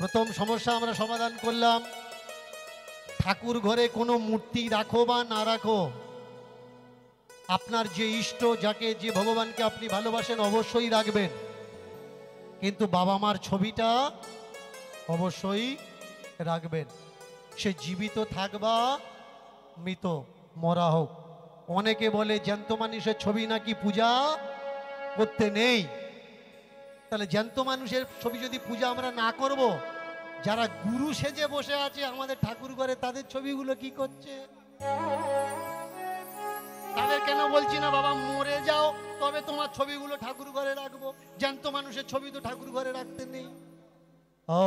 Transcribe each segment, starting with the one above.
প্রথম সমস্যা আমরা সমাধান করলাম, ঠাকুর ঘরে কোনো মূর্তি রাখো বা না রাখো, আপনার যে ইষ্ট, যাকে যে ভগবানকে আপনি ভালোবাসেন অবশ্যই রাখবেন, কিন্তু বাবা মার ছবিটা অবশ্যই রাখবেন। সে জীবিত থাক বা মৃত, মরা হোক। অনেকে বলে জ্যান্ত মানুষের ছবি নাকি পূজা করতে নেই। তাহলে জ্যান্ত মানুষের ছবি যদি পূজা আমরা না করব, যারা গুরু সেজে বসে আছে আমাদের ঠাকুর ঘরে, তাদের ছবিগুলো কি করছে? তাদের কেন বলছি না বাবা মরে যাও তবে তোমার ছবিগুলো ঠাকুর ঘরে রাখবো, জ্যান্ত মানুষের ছবি তো ঠাকুর ঘরে রাখতে নেই। ও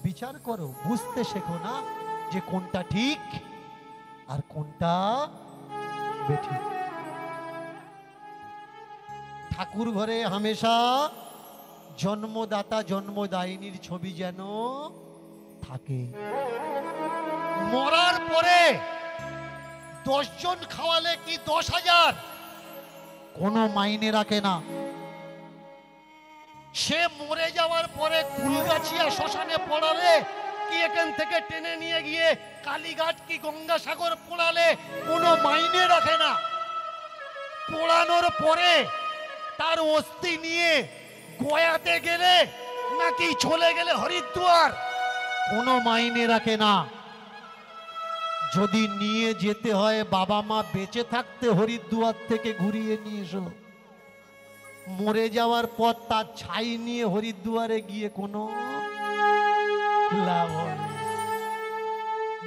বিচার করো, বুঝতে শেখো না যে কোনটা ঠিক আর কোনটা বেঠিক। ঠাকুর ঘরে হামেশা জন্মদাতা জন্মদায়িনীর ছবি যেন থাকে। মরার পরে 10 জন খাওয়ালে কি 10,000 কোনো মাইনে রাখে না। সে মরে যাওয়ার পরে কুলগাছিয়া শ্মশানে পড়ালে কি এখান থেকে টেনে নিয়ে গিয়ে কালীঘাট কি গঙ্গাসাগর পোড়ালে কোনো মাইনে রাখে না। পোড়ানোর পরে তার অস্থি নিয়ে গয়াতে গেলে নাকি চলে গেলে হরিদ্বার, কোনো মাইনে রাখে না। যদি নিয়ে যেতে হয় বাবা মা বেঁচে থাকতে হরিদ্বার থেকে ঘুরিয়ে নিয়ে এসো। মরে যাওয়ার পর তার ছাই নিয়ে হরিদ্বারে গিয়ে কোনো লাভ হবে।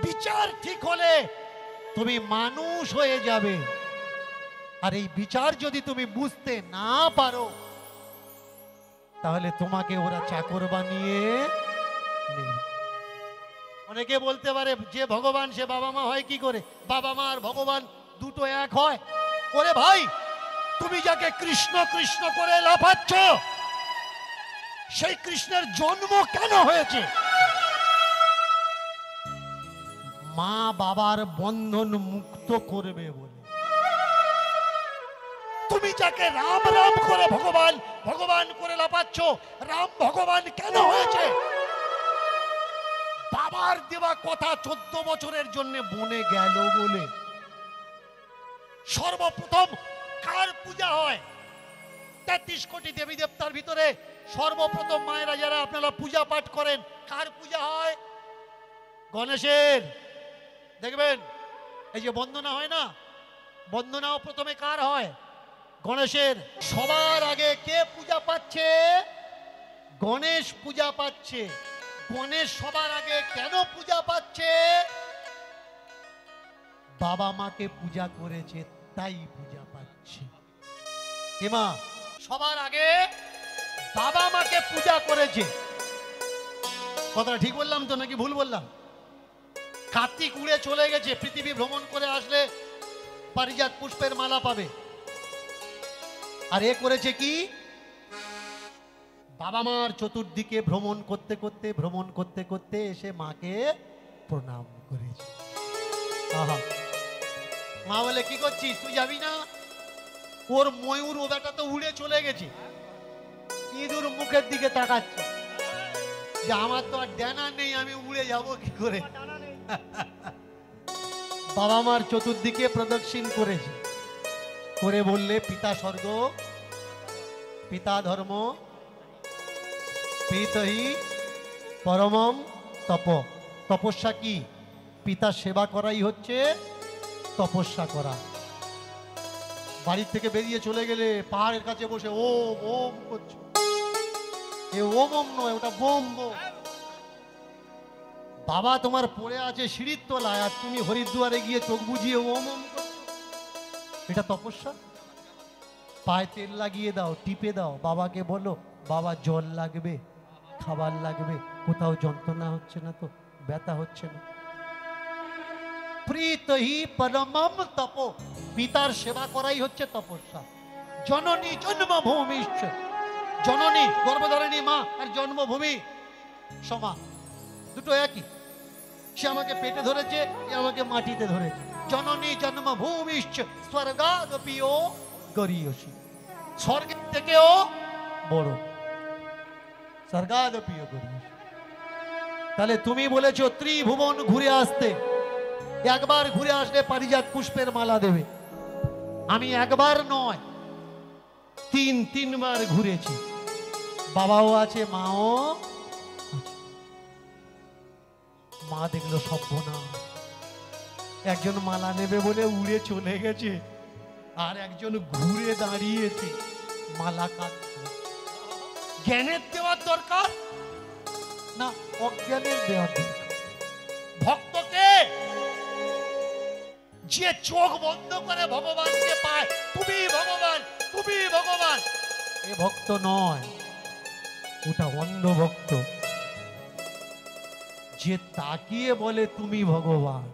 বিচার ঠিক হলে তুমি মানুষ হয়ে যাবে, আর এই বিচার যদি তুমি বুঝতে না পারো তাহলে তোমাকে ওরা চাকর বানিয়ে নেবে। অনেকে বলতে পারে যে ভগবান সে বাবা মা হয় কি করে? বাবা মা আর ভগবান দুটো এক হয়? ওরে ভাই, তুমি যাকে কৃষ্ণ কৃষ্ণ করে লাফাচ্ছ সেই কৃষ্ণের জন্ম কেন হয়েছে? মা বাবার বন্ধন মুক্ত করবে বলে। তুমি যাকে রাম রাম করে ভগবান ভগবান করে লাফাচ্ছ, রাম ভগবান কেন হয়েছে? বাবার দেওয়া কথা 14 বছরের জন্য বনে গেল বলে। সর্বপ্রথম কার পূজা হয়? 33 কোটি দেবী দেবতার ভিতরে সর্বপ্রথম মায়েরা যারা আপনারা পূজা পাঠ করেন, কার পূজা হয়? গণেশের। দেখবেন এই যে বন্দনা হয় না, বন্দনাও প্রথমে কার হয়? গণেশের। সবার আগে কে পূজা পাচ্ছে? গণেশ পূজা পাচ্ছে। গণেশ সবার আগে কেন পূজা পাচ্ছে? বাবা মাকে পূজা করেছে তাই পূজা পাচ্ছে। এমা সবার আগে বাবা মাকে পূজা করেছে। কথাটা ঠিক বললাম তো নাকি ভুল বললাম? কার্তিক উড়ে চলে গেছে, পৃথিবী ভ্রমণ করে আসলে পারিজাত পুষ্পের মালা পাবে। আর এ করেছে কি? বাবা মার চতুর্দিকে ভ্রমণ করতে করতে এসে মাকে প্রণাম করেছে। আহা, মা বলে কি করছিস, তুই যাবি না? ওর ময়ূর ও বেটা তো উড়ে চলে গেছে, ইঁদুর মুখের দিকে তাকাচ্ছে যে আমার তো আর ডানা নেই, আমি উড়ে যাব কি করে? বাবা মার চতুর্দিকে প্রদক্ষিণ করেছে, করে বললে পিতা স্বর্গ পিতা ধর্ম পিতহি পরমম তপ। তপস্যা কি? পিতা সেবা করাই হচ্ছে তপস্যা করা। বাড়ির থেকে বেরিয়ে চলে গেলে পাহাড়ের কাছে বসে ওম ওম করছো, এ ওম ওম নয়, ওটা বোম বোম। বাবা তোমার পড়ে আছে সিঁড়ির তলায় আর তুমি হরিদ্বারে গিয়ে চোখ বুঝিয়ে ওম ওম করছো, এটা তপস্যা? পায়ে তেল লাগিয়ে দাও, টিপে দাও, বাবাকে বলো বাবা জল লাগবে, খাবার লাগবে, কোথাও যন্ত্রণা হচ্ছে না তো, ব্যথা হচ্ছে না। প্রীতহি পরমম তপ, পিতার সেবা করাই হচ্ছে তপস্যা। জননী জন্মভূমিশ্চ, জননী গর্ভধারিণী মা আর জন্মভূমি সমান, দুটো একই। সে আমাকে পেটে ধরেছে, এ আমাকে মাটিতে ধরেছে। জননী জন্মভূমিশ্চ স্বর্গাদপিও গরীয়সী, স্বর্গের থেকেও বড়। স্বর্গাদপিও গরীয়সী। তাহলে তুমি বলেছো ত্রিভুবন ঘুরে আসতে, একবার ঘুরে আসলে পারিজাত পুষ্পের মালা দেবে। আমি একবার নয়, তিনবার ঘুরেছি। বাবাও আছে, মাও আছে। মা দেখলো সর্বনাশ, একজন মালা নেবে বলে উড়ে চলে গেছে, আর একজন ঘুরে দাঁড়িয়েছে মালা কাটছে। জ্ঞানের দেওয়ার দরকার না অজ্ঞানের দেওয়ার দরকার? ভক্তকে যে চোখ বন্ধ করে ভগবানকে পায়, তুমি ভগবান, তুমি ভগবান, এ ভক্ত নয়, ওটা অন্ধ ভক্ত। যে তাকিয়ে বলে তুমি ভগবান,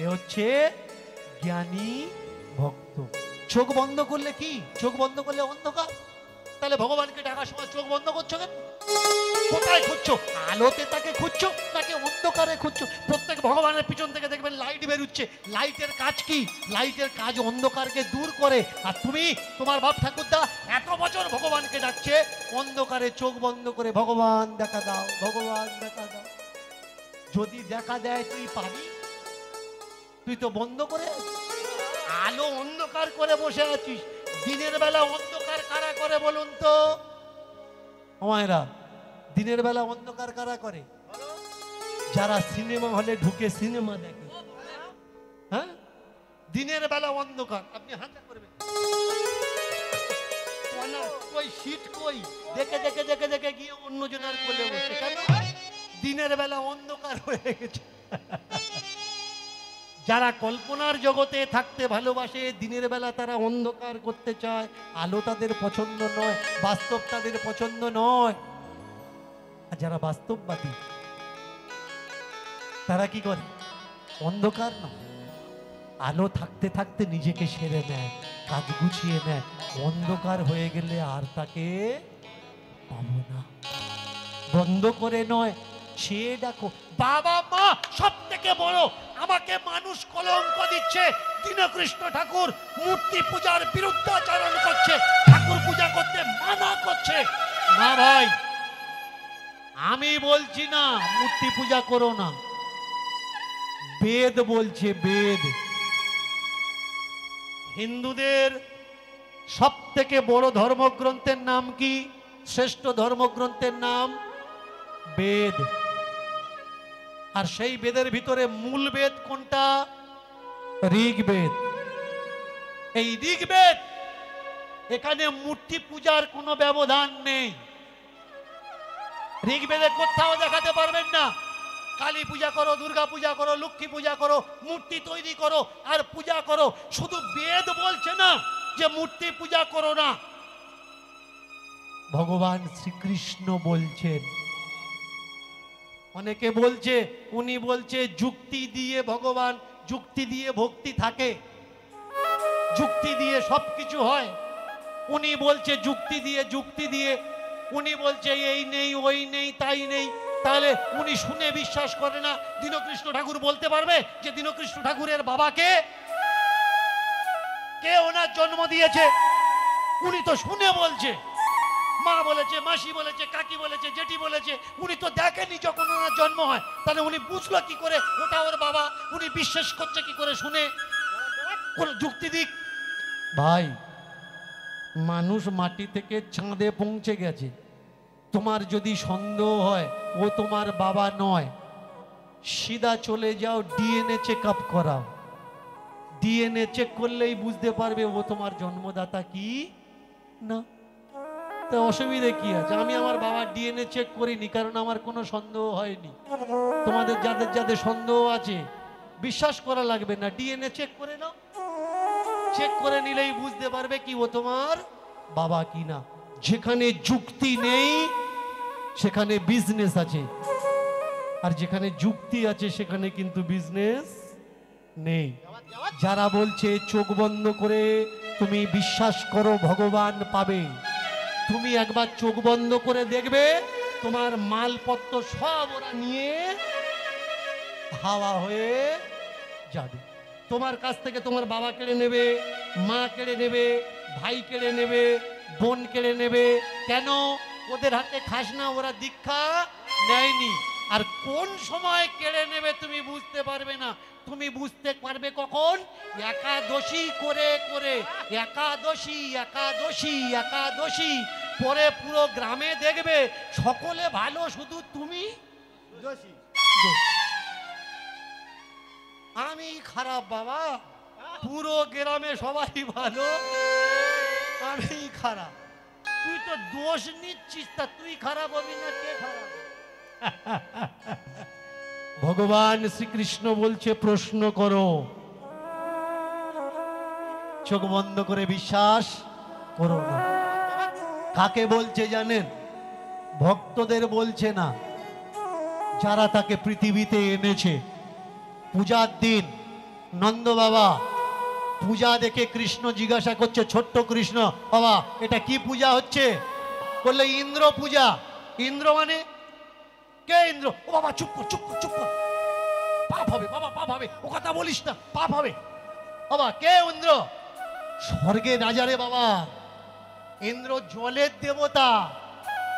এ হচ্ছে জ্ঞানী ভক্ত। চোখ বন্ধ করলে কি? চোখ বন্ধ করলে অন্ধকার। তাহলে ভগবানকে ডাকার সময় চোখ বন্ধ করছো কেন? কোথায় খুঁজছো? আলোতে তাকে খুঁজছো নাকি অন্ধকারে খুঁজছো? প্রত্যেক ভগবানের পিছন থেকে দেখবেন লাইট বেরুচ্ছে। লাইটের কাজ কি? লাইটের কাজ অন্ধকারকে দূর করে। আর তুমি, তোমার বাপ ঠাকুরদা এত বছর ভগবানকে ডাকছে, অন্ধকারে চোখ বন্ধ করে ভগবান দেখা দাও, ভগবান দেখা দাও। যদি দেখা দেয় তুই পাবি? তুই তো বন্ধ করে আলো অন্ধকার করে বসে আছিস। দিনের বেলা অন্ধকার কারা করে বলুন তো আমায়রা? দিনের বেলা অন্ধকার কারা করে? যারা সিনেমা হলে ঢুকে সিনেমা দেখে। হ্যাঁ, দিনের বেলা অন্ধকার। আপনি হাতে করবেন, কই সিট কই, দেখে দেখে দেখে দেখে গিয়ে অন্যজনের কোলে বসে। কেন? দিনের বেলা অন্ধকার হয়ে গেছে। যারা কল্পনার জগতে থাকতে ভালোবাসে, দিনের বেলা তারা অন্ধকার করতে চায়। আলো তাদের পছন্দ নয়, বাস্তব তাদের পছন্দ নয়। আর যারা বাস্তববাদী তারা কি করে? অন্ধকার না, আলো থাকতে থাকতে নিজেকে সেরে নেয়, কাজ গুছিয়ে নেয়। অন্ধকার হয়ে গেলে আর তাকে পাবো না। বন্ধ করে নয়, সে ডাকো। বাবা মা সব থেকে বড়, আমাকে মানুষ কলঙ্ক দিচ্ছে। দীনকৃষ্ণ ঠাকুর মূর্তি পূজার বিরুদ্ধাচরণ করছে, ঠাকুর পূজা করতে মানা করছে। না ভাই, আমি বলছি না মূর্তি পূজা করো না, বেদ বলছে। বেদ, হিন্দুদের সব থেকে বড় ধর্মগ্রন্থের নাম কি? শ্রেষ্ঠ ধর্মগ্রন্থের নাম বেদ। আর সেই বেদের ভিতরে মূল বেদ কোনটা? ঋগ্বেদ। এই ঋগ্বেদ, এখানে মূর্তি পূজার কোনো ব্যবধান নেই। ঋগ্বেদে কোথাও দেখাতে পারবেন না কালী পূজা করো, দুর্গা পূজা করো, লক্ষ্মী পূজা করো, মূর্তি তৈরি করো আর পূজা করো। শুধু বেদ বলছে না যে মূর্তি পূজা করো না, ভগবান শ্রীকৃষ্ণ বলছেন। অনেকে বলছে, উনি বলছে যুক্তি দিয়ে ভগবান, যুক্তি দিয়ে ভক্তি থাকে, যুক্তি দিয়ে সবকিছু হয়। উনি বলছে যুক্তি দিয়ে উনি বলছে এই নেই, ওই নেই, তাই নেই। তাহলে উনি শুনে বিশ্বাস করে না। দীনকৃষ্ণ ঠাকুর বলতে পারবে যে দীনকৃষ্ণ ঠাকুরের বাবাকে কে ওনার জন্ম দিয়েছে? উনি তো শুনে বলছে। মা বলেছে, মাসি বলেছে, কাকি বলেছে, জেঠি বলেছে। উনি তো দেখেনি যখন ওনার জন্ম হয়। তাহলে উনি বুঝলো কি করে ওটা ওর বাবা? উনি বিশ্বাস করছে কি করে শুনে? কোন যুক্তি দিক। ভাই, মানুষ মাটি থেকে চাঁদে পৌঁছে গেছে। তোমার যদি সন্দেহ হয় ও তোমার বাবা নয়, সিধা চলে যাও ডিএনএ চেক আপ করাও। ডিএনএ চেক করলেই বুঝতে পারবে ও তোমার জন্মদাতা কি না। তো অসুবিধে কি আছে? আমি আমার বাবার ডিএনএ চেক করিনি, কারণ আমার কোনো সন্দেহ হয়নি। তোমাদের যাদের যাদের সন্দেহ আছে, বিশ্বাস করা লাগবে না, ডিএনএ চেক করে নাও। চেক করে নিলেই বুঝতে পারবে কি ও তোমার বাবা কি না। যেখানে যুক্তি নেই সেখানে বিজনেস আছে, আর যেখানে যুক্তি আছে সেখানে কিন্তু বিজনেস নেই। যারা বলছে চোখ বন্ধ করে তুমি বিশ্বাস করো ভগবান পাবে, তুমি একবার চোখ বন্ধ করে দেখবে তোমার মালপত্র সব ওরা নিয়ে হাওয়া হয়ে যাবে। তোমার কাছ থেকে তোমার বাবা কেড়ে নেবে, মা কেড়ে নেবে, ভাই কেড়ে নেবে, বন কেড়ে নেবে। কেন? ওদের হাতে খাসনা, ওরা দীক্ষা নেয়নি। আর কোন সময় কেড়ে নেবে তুমি বুঝতে পারবে না। তুমি বুঝতে পারবে কখন? একাদশী করে করে, একাদশী একাদশী একাদশী পরে পুরো গ্রামে দেখবে সকলে ভালো, শুধু তুমি দোষী। আমি খারাপ বাবা, পুরো গ্রামে সবাই ভালো, আমি খারাপ। তুই তো দোষ নিচ্ছিস, তা তুই খারাপ হবি না কে খারাপ? ভগবান শ্রীকৃষ্ণ বলছে প্রশ্ন করো, চোখ বন্ধ করে বিশ্বাস করো না। কাকে বলছে জানেন? ভক্তদের বলছে না, যারা তাকে পৃথিবীতে এনেছে। পূজার দিন নন্দ বাবা পূজা দেখে কৃষ্ণ জিজ্ঞাসা করছে, ছোট্ট কৃষ্ণ, বাবা এটা কি পূজা হচ্ছে? বললে ইন্দ্র পূজা। ইন্দ্র মানে কে? ইন্দ্র? ও বাবা চুপ কর, চুপ কর, চুপ কর, পাপ হবে বাবা, পাপ হবে, ও কথা বলিস না, পাপ হবে। বাবা কে ইন্দ্র? স্বর্গে রাজা রে বাবা। ইন্দ্র জলের দেবতা,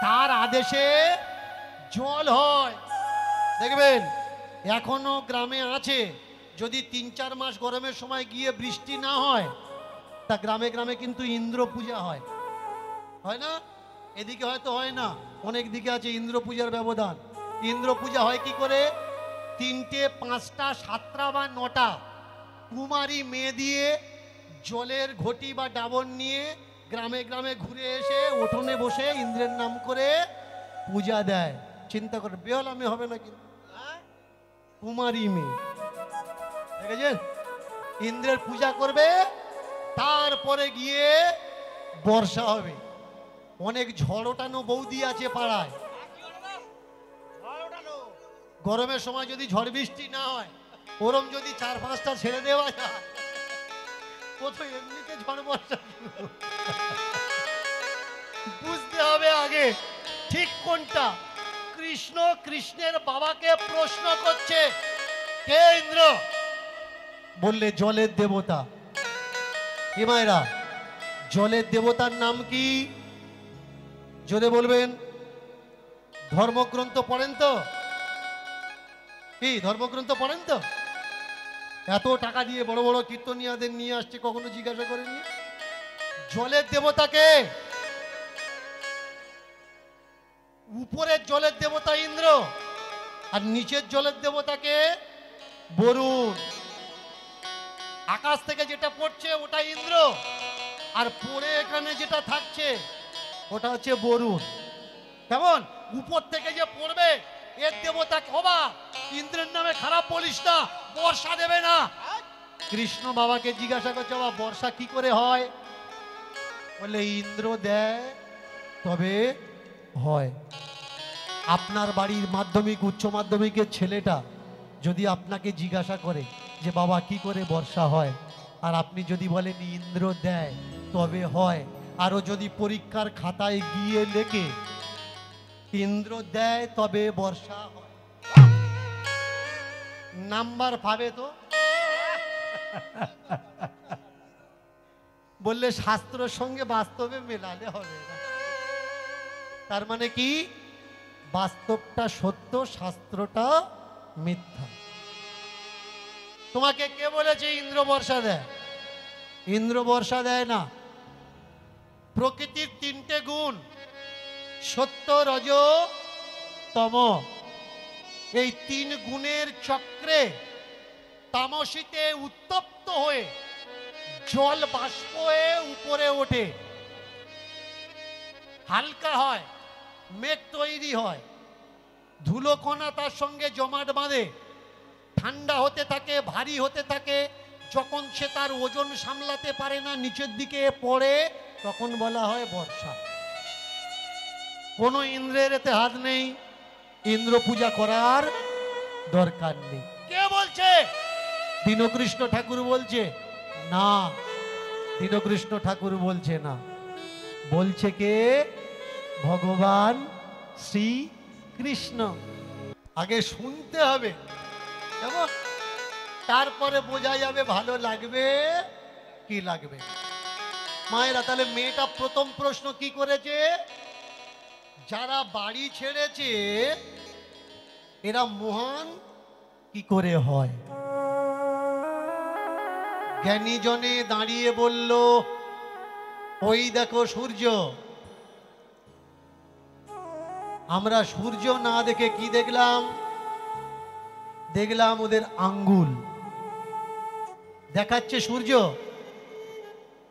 তার আদেশে জল হয়। দেখবেন এখনো গ্রামে আছে, যদি ৩-৪ মাস গরমের সময় গিয়ে বৃষ্টি না হয়, তা গ্রামে গ্রামে কিন্তু ইন্দ্র পূজা হয়, হয় না? এদিকে হয়তো হয় না, অনেক দিকে আছে ইন্দ্র পূজার ব্যবধান। ইন্দ্র পূজা হয় কি করে? ৩টে, ৫টা, ৭টা বা ৯টা কুমারী মেয়ে দিয়ে জলের ঘটি বা ডাবর নিয়ে গ্রামে গ্রামে ঘুরে এসে উঠোনে বসে ইন্দ্রের নাম করে পূজা দেয়। চিন্তা করে, বেহলামি হবে না কিন্তু। কুমারী মেয়ে দেখেছেন? ইন্দ্রের পূজা করবে, তারপরে গিয়ে বর্ষা হবে। অনেক ঝড় ওঠানো বৌদি আছে পাড়ায়, গরমের সময় যদি ঝড় বৃষ্টি না হয়, ওরম যদি ৪-৫টা ছেড়ে দেওয়া যায়, কোথায় এমনিতে ঝড় বর্ষা। বুঝতে হবে আগে ঠিক কোনটা। কৃষ্ণ কৃষ্ণের বাবাকে প্রশ্ন করছে, কে ইন্দ্র? বললে জলের দেবতা। কি মায়েরা, জলের দেবতার নাম কি? জোরে বলবেন। ধর্মগ্রন্থ পড়েন তো? কি ধর্মগ্রন্থ পড়েন তো? এত টাকা দিয়ে বড় বড় কীর্তনিয়াদের নিয়ে আসছে, কখনো জিজ্ঞাসা করেননি জলের দেবতাকে? উপরের জলের দেবতা ইন্দ্র, আর নিচের জলের দেবতাকে বরুণ। আকাশ থেকে যেটা পড়ছে ওটা ইন্দ্র, আর পড়ে এখানে যেটা থাকছে ওটা হচ্ছে বরুণ। কেমন? উপর থেকে যে পড়বে এর দেবতা হবা, ইন্দ্রের নামে খারাপ বলিস না, বর্ষা দেবে না। কৃষ্ণ বাবাকে জিজ্ঞাসা করছে, বাবা বর্ষা কি করে হয়? বলে ইন্দ্র দেয় তবে হয়। আপনার বাড়ির মাধ্যমিক উচ্চ মাধ্যমিকের ছেলেটা যদি আপনাকে জিজ্ঞাসা করে যে বাবা কি করে বর্ষা হয়, আর আপনি যদি বলেন ইন্দ্র দেয় তবে হয়, আরও যদি পরীক্ষার খাতায় গিয়ে লেখে ইন্দ্র দেয় তবে বর্ষা হয়, নাম্বার পাবে তো? বললে শাস্ত্রের সঙ্গে বাস্তবে মেলালে হবে না। তার মানে কি? বাস্তবটা সত্য, শাস্ত্রটা মিথ্যা। তোমাকে কে বলেছে ইন্দ্র বর্ষা দেয়? ইন্দ্র বর্ষা দেয় না। প্রকৃতির 3টে গুণ, সত্য, রজ, তম। এই 3 গুণের চক্রে তামসিতে উত্তপ্ত হয়ে জল বাষ্প হয়ে উপরে ওঠে, হালকা হয়, মেঘ তৈরি হয়, ধুলোকণা তার সঙ্গে জমাট বাঁধে, ঠান্ডা হতে থাকে, ভারী হতে থাকে। যখন সে তার ওজন সামলাতে পারে না, নিচের দিকে পড়ে, তখন বলা হয় বর্ষা। কোনো ইন্দ্রের এতে হাত নেই, ইন্দ্র পূজা করার দরকার নেই। কে বলছে? দীনকৃষ্ণ ঠাকুর বলছে না। দীনকৃষ্ণ ঠাকুর বলছে না, বলছে কে? ভগবান শ্রী কৃষ্ণ। আগে শুনতে হবে, কেমন? তারপরে বোঝা যাবে ভালো লাগবে কি লাগবে। মায়েরা, তাহলে মেয়েটা প্রথম প্রশ্ন কি করেছে? যারা বাড়ি ছেড়েছে এরা মহান কি করে হয়? জ্ঞানীজনে দাঁড়িয়ে বলল, ওই দেখো সূর্য। আমরা সূর্য না দেখে কি দেখলাম? দেখলাম ওদের আঙ্গুল দেখাচ্ছে সূর্য,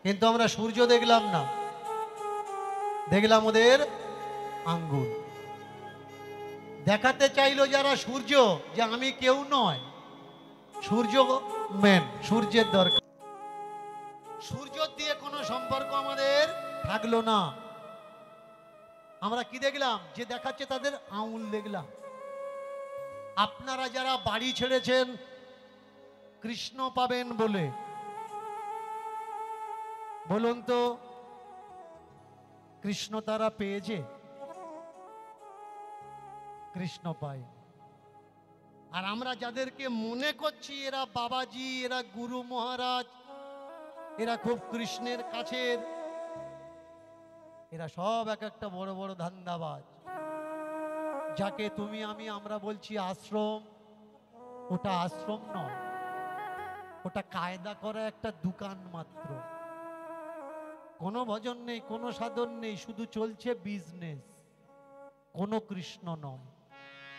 কিন্তু আমরা সূর্য দেখলাম না, দেখলাম ওদের আঙ্গুল। দেখাতে চাইলো যারা সূর্য যে আমি কেউ নয়, সূর্য মেন, সূর্যের দরকার। সূর্য দিয়ে কোনো সম্পর্ক আমাদের থাকলো না। আমরা কি দেখলাম? যে দেখাচ্ছে তাদের আঙুল দেখলাম। আপনারা যারা বাড়ি ছেড়েছেন কৃষ্ণ পাবেন বলে, বলুন তো কৃষ্ণ তারা পেয়েছে? কৃষ্ণ পায়। আর আমরা যাদেরকে মনে করছি এরা বাবাজি, এরা গুরু মহারাজ, এরা খুব কৃষ্ণের কাছের, এরা সব এক একটা বড় বড় ধান্দাবাজ। যাকে তুমি আমি আমরা বলছি আশ্রম, ওটা আশ্রম নয়, ওটা কায়দা করা একটা দোকান মাত্র। কোনো ভজন নেই, কোনো সাধন নেই, শুধু চলছে বিজনেস। কোনো কৃষ্ণ নয়,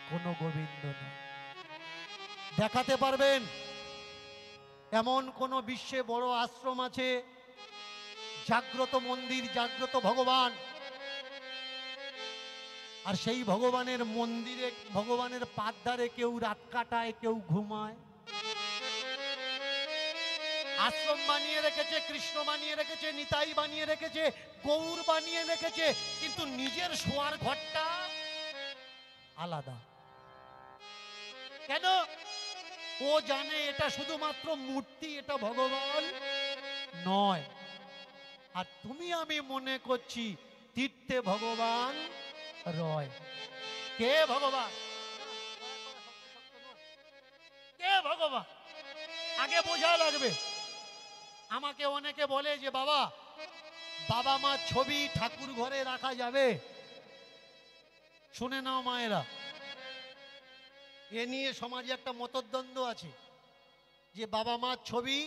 কোনো গোবিন্দ নয়। দেখাতে পারবেন এমন কোন বিশ্বে বড় আশ্রম আছে, জাগ্রত মন্দির, জাগ্রত ভগবান, আর সেই ভগবানের মন্দিরে, ভগবানের পাদধারে কেউ রাত কাটায়, কেউ ঘুমায়? আশ্রম বানিয়ে রেখেছে, কৃষ্ণ বানিয়ে রেখেছে, নিতাই বানিয়ে রেখেছে, গৌর বানিয়ে রেখেছে, কিন্তু নিজের শোয়ার ঘরটা আলাদা। কেন? ও জানে এটা শুধুমাত্র মূর্তি, এটা ভগবান নয়। আর তুমি আমি মনে করছি তীর্থে ভগবান রয়। কে ভগবান? কে ভগবান? আগে বোঝা লাগবে। আমাকে অনেকে বলে যে বাবা, বাবা মা ছবি ঠাকুর ঘরে রাখা যাবে? শুনে নাও মায়েরা, এ নিয়ে সমাজে একটা মতদ্বন্দ্ব আছে যে বাবা মার ছবি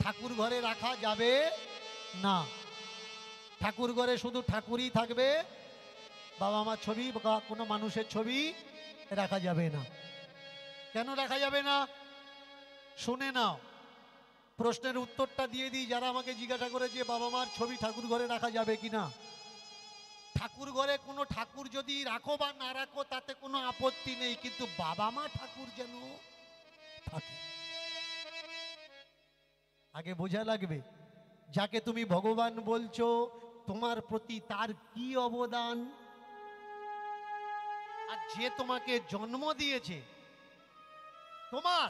ঠাকুর ঘরে রাখা যাবে না। ঠাকুর ঘরে শুধু ঠাকুরই থাকবে, বাবা মার ছবি বা কোনো মানুষের ছবি রাখা যাবে না। কেন রাখা যাবে না? শুনে নাও, প্রশ্নের উত্তরটা দিয়ে দিই যারা আমাকে জিজ্ঞাসা করে যে বাবা মার ছবি ঠাকুর ঘরে রাখা যাবে কিনা। ঠাকুর ঘরে কোনো ঠাকুর যদি রাখো বা না রাখো তাতে কোনো আপত্তি নেই, কিন্তু বাবা মা ঠাকুর যেন থাকে। আগে বোঝা লাগবে, যাকে তুমি ভগবান বলছো তোমার প্রতি তার কি অবদান, আর যে তোমাকে জন্ম দিয়েছে তোমার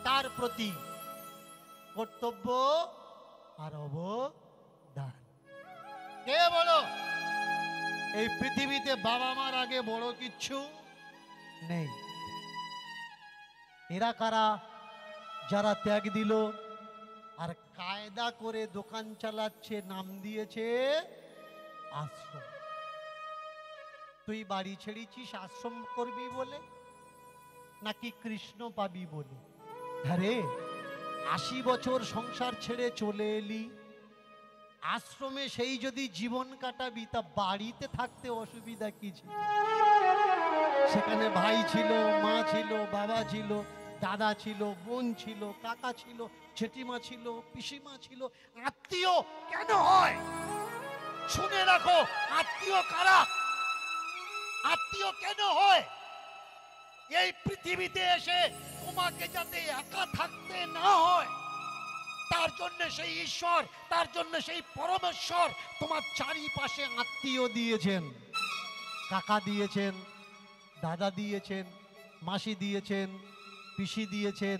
তার প্রতি কর্তব্য আর অবদান। কে বলো? এই পৃথিবীতে বাবা মার আগে বড় কিচ্ছু নেই। এরা কারা? যারা ত্যাগ দিল আর কায়দা করে দোকান চালাচ্ছে, নাম দিয়েছে আশ্রম। তুই বাড়ি ছেড়েছিস আশ্রম করবি বলে, নাকি কৃষ্ণ পাবি বলে? আরে 80 বছর সংসার ছেড়ে চলে এলি, আশ্রমে সেই যদি জীবন কাটাবি, তা বাড়িতে থাকতে অসুবিধা কি ছিল? সেখানে ভাই ছিল, মা ছিল, বাবা ছিল, দাদা ছিল, বোন ছিল, কাকা ছিল, জেঠিমা ছিল, পিসিমা ছিল। আত্মীয় কেন হয়? শুনে রাখো, আত্মীয় কারা? আত্মীয় কেন হয়? এই পৃথিবীতে এসে তোমাকে যাতে একা থাকতে না হয়, তার জন্য সেই ঈশ্বর, তার জন্য সেই পরমেশ্বর তোমার চারিপাশে আত্মীয় দিয়েছেন। কাকা দিয়েছেন, দাদা দিয়েছেন, মাসি দিয়েছেন, পিসি দিয়েছেন,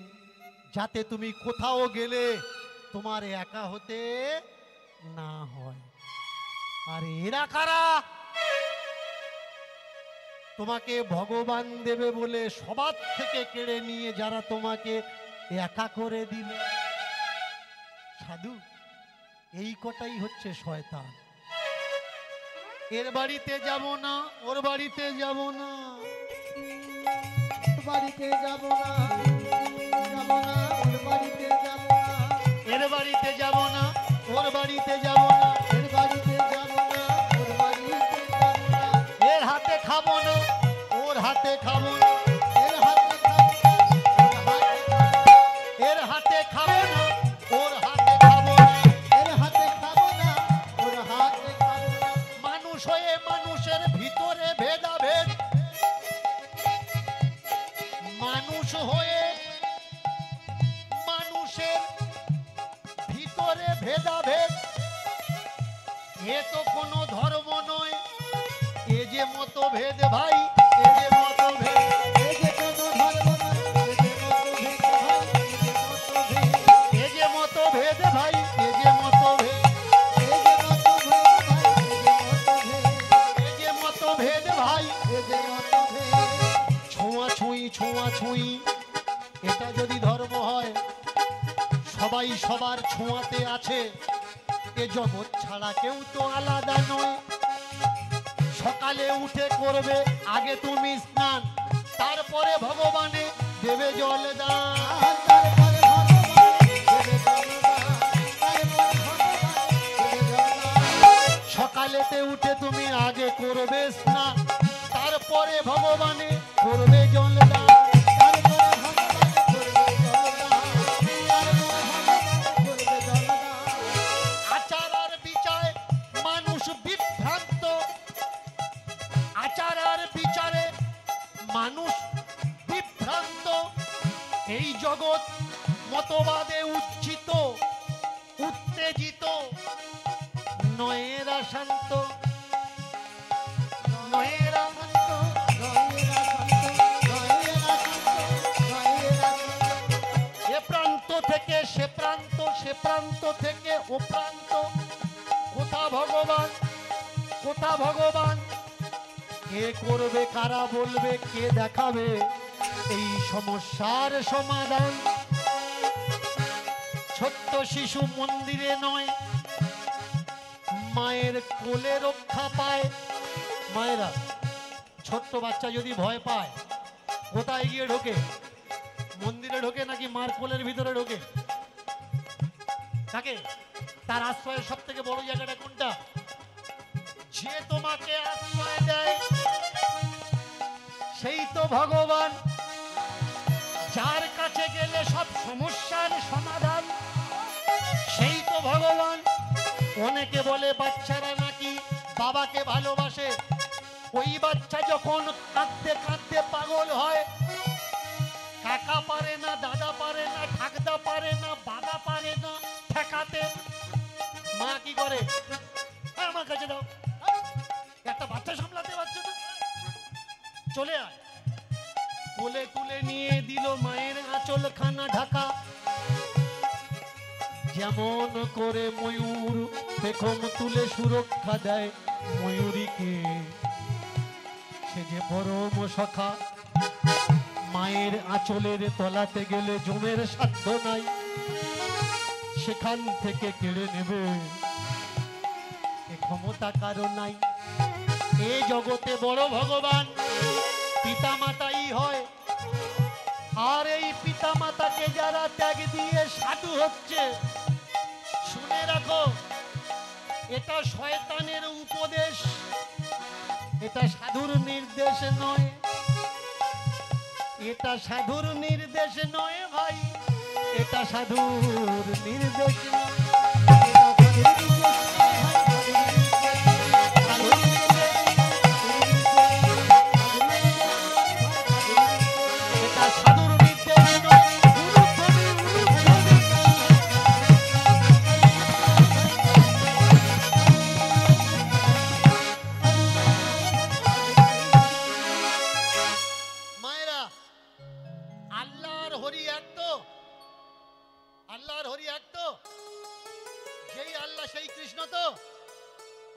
যাতে তুমি কোথাও গেলে তোমার একা হতে না হয়। আর এরা কারা? তোমাকে ভগবান দেবে বলে সবার থেকে কেড়ে নিয়ে যারা তোমাকে একা করে দিল। সাধু, এই কটাই হচ্ছে শয়তান। এর বাড়িতে যাব না, ওর বাড়িতে যাব না, বাড়িতে যাব না, যাব না, ওর বাড়িতে যাব না, এর বাড়িতে যাব না, ওর বাড়িতে যাব না, এর বাড়িতে যাব না, ওর বাড়িতে যাব না, এর হাতে খাবো না, ওর হাতে খাবো না, এর হাতে খাবো না, ওর হাতে খাবো না, এর হাতে খাবো না, ওর হাতে খাবো না। এর হাতে খাবো না, ওর হাতে খাবো না। মানুষ হয়ে মানুষের ভিতরে ভেদাভেদ, মানুষ হয়ে মানুষের ভিতরে ভেদাভেদ, এ তো কোনো ধর্ম নয়, এ যে মতভেদ ভাই, এ যে মতভেদ, এই যে কোনো ধর্ম নয়, এই যে মতভেদ ভাই, এ যে মতভেদ ভাই, এ যে মতভেদ, এই যে মতভেদ ভাই, এ যে মতভেদ ভাই, এই যে মতভেদ। ছোঁয়াছুঁই ছোঁয়াছুঁই, এটা যদি ধর্ম হয়, সবাই সবার ছোঁয়াতে আছে, এ জগৎ ছাড়া কেউ তো আলাদা নয়। সকালে উঠে করবে আগে তুমি স্নান, তারপরে ভগবানে দেবে জল দান। আর তারপরে ভগবান দেবে জলদান, তারপরে ভগবান দেবে জলদান। সকালেতে উঠে তুমি আগে করবে স্নান, তারপরে ভগবানে করবে জল দান। তারপরে ভগবান করবে জলদান, তারপরে ভগবান করবে জলদান। আচার আর বিচারে মানুষ বিভ্রান্ত, আচার আর বিচারে মানুষ বিভ্রান্ত। এই জগৎ মতবাদে উজ্জিত, উত্তেজিত, নয়েরা শান্ত, নয়েরা শান্ত। জয়েরা শান্ত, জয়েরা শান্ত, জয়েরা শান্ত। এ প্রান্ত থেকে সে প্রান্ত, সে প্রান্ত থেকে ও প্রান্ত, কোথা ভগবান, কোথা ভগবান, কে করবে, কারা বলবে, কে দেখাবে এই সমস্যার সমাধান। ছোট্ট শিশু মন্দিরে নয়, মায়ের কোলে রক্ষা পায়। মায়েরা, ছোট্ট বাচ্চা যদি ভয় পায়, কোথায় গিয়ে ঢোকে? মন্দিরে ঢোকে নাকি মার কোলের ভিতরে ঢোকে? তাকে তার আশ্রয়ের সব থেকে বড় জায়গাটা কোনটা? যে তোমাকে আশ্রয় দেয় সেই তো ভগবান, যার কাছে গেলে সব সমস্যার সমাধান সেই তো ভগবান। অনেকে বলে বাচ্চারা নাকি বাবাকে ভালোবাসে, ওই বাচ্চা যখন কাঁদতে কাঁদতে পাগল হয়, কাকা পারে না, দাদা পারে না, ঠাকদা পারে না, বাবা পারে না ঠেকাতে, মা কি করে? আমার কাছে দাও, একটা বাচ্চা সামলাতে পারছে না, চলে আয়। কোলে তুলে নিয়ে দিল মায়ের আঁচল খানা ঢাকা। যেমন করে ময়ূর পেখম তুলে সুরক্ষা দেয় ময়ূরীকে, সে যে পরম সখা। মায়ের আঁচলের তলাতে গেলে জমের সাধ্য নাই, সেখান থেকে কেড়ে নেবে এ ক্ষমতা কারো নাই। এ জগতে বড় ভগবান পিতা মাতাই হয়, আর এই পিতা মাতাকে যারা ত্যাগ দিয়ে সাধু হচ্ছে, শুনে রাখো, এটা শয়তানের উপদেশ, এটা সাধুর নির্দেশ নয়, এটা সাধুর নির্দেশ নয় ভাই, এটা সাধুর নির্দেশ নয়। এটা সাধুর নির্দেশ নয় ভাই, সাধুর নির্দেশ। এটা সাধুর নির্দেশ নয়, মায়েরা, আল্লাহর হরি এক তো, আল্লাহর হরি এক তো, যেই আল্লাহ সেই কৃষ্ণ তো।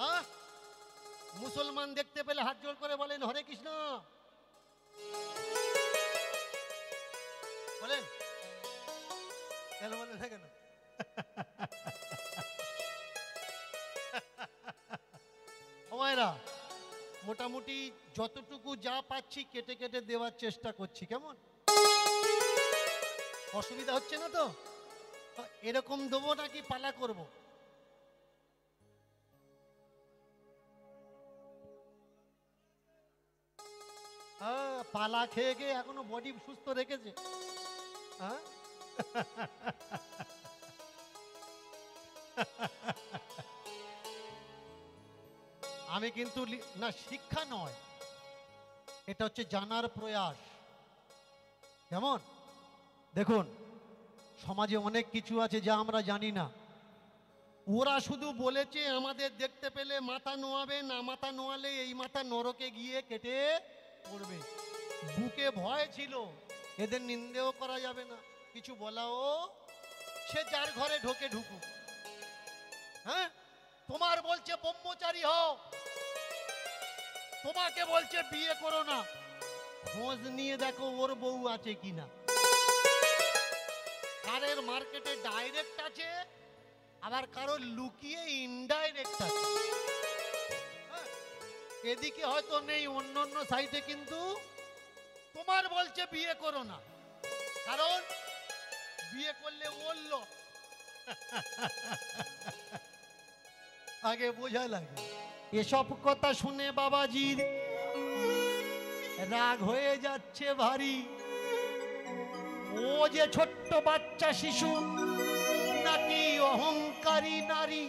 হ্যাঁ, মুসলমান দেখতে পেলে হাত জোড় করে বলেন হরে কৃষ্ণ, বলেন। কেন বলেন না কেন? ময়রা, মোটামুটি যতটুকু যা পাচ্ছি কেটে কেটে দেওয়ার চেষ্টা করছি, কেমন? অসুবিধা হচ্ছে না তো? এরকম দেবো নাকি পালা করব? পালা খেয়ে খেয়ে এখনো বডি সুস্থ রেখেছে। হ্যাঁ, আমি কিন্তু না, শিক্ষা নয়, এটা হচ্ছে জানার প্রয়াস। কেমন? দেখুন, সমাজে অনেক কিছু আছে যা আমরা জানি না। ওরা শুধু বলেছে আমাদের দেখতে পেলে মাথা নোয়াবে, না মাথা নোয়ালে এই মাথা নরকে গিয়ে কেটে পড়বে। বুকে ভয় ছিল, এদের নিন্দেও করা যাবে না, কিছু বলাও, সে যার ঘরে ঢোকে ঢুকুক। হ্যাঁ, তোমার বলছে ব্রহ্মচারী হও, তোমাকে বলছে বিয়ে করো না, খোঁজ নিয়ে দেখো ওর বউ আছে কিনা। কারের মার্কেটে ডাইরেক্ট আছে, আবার কারো লুকিয়ে ইনডাইরেক্ট আছে। হ্যাঁ, এদিকে হয়তো নেই, অন্য অন্য সাইডে কিন্তু তোমার বলছে বিয়ে করো না, কারণ বিয়ে করলে বলল আগে বোঝা লাগে। এসব কথা শুনে বাবাজির রাগ হয়ে যাচ্ছে ভারী। ও যে ছোট্ট বাচ্চা শিশু নাকি অহংকারী নারী?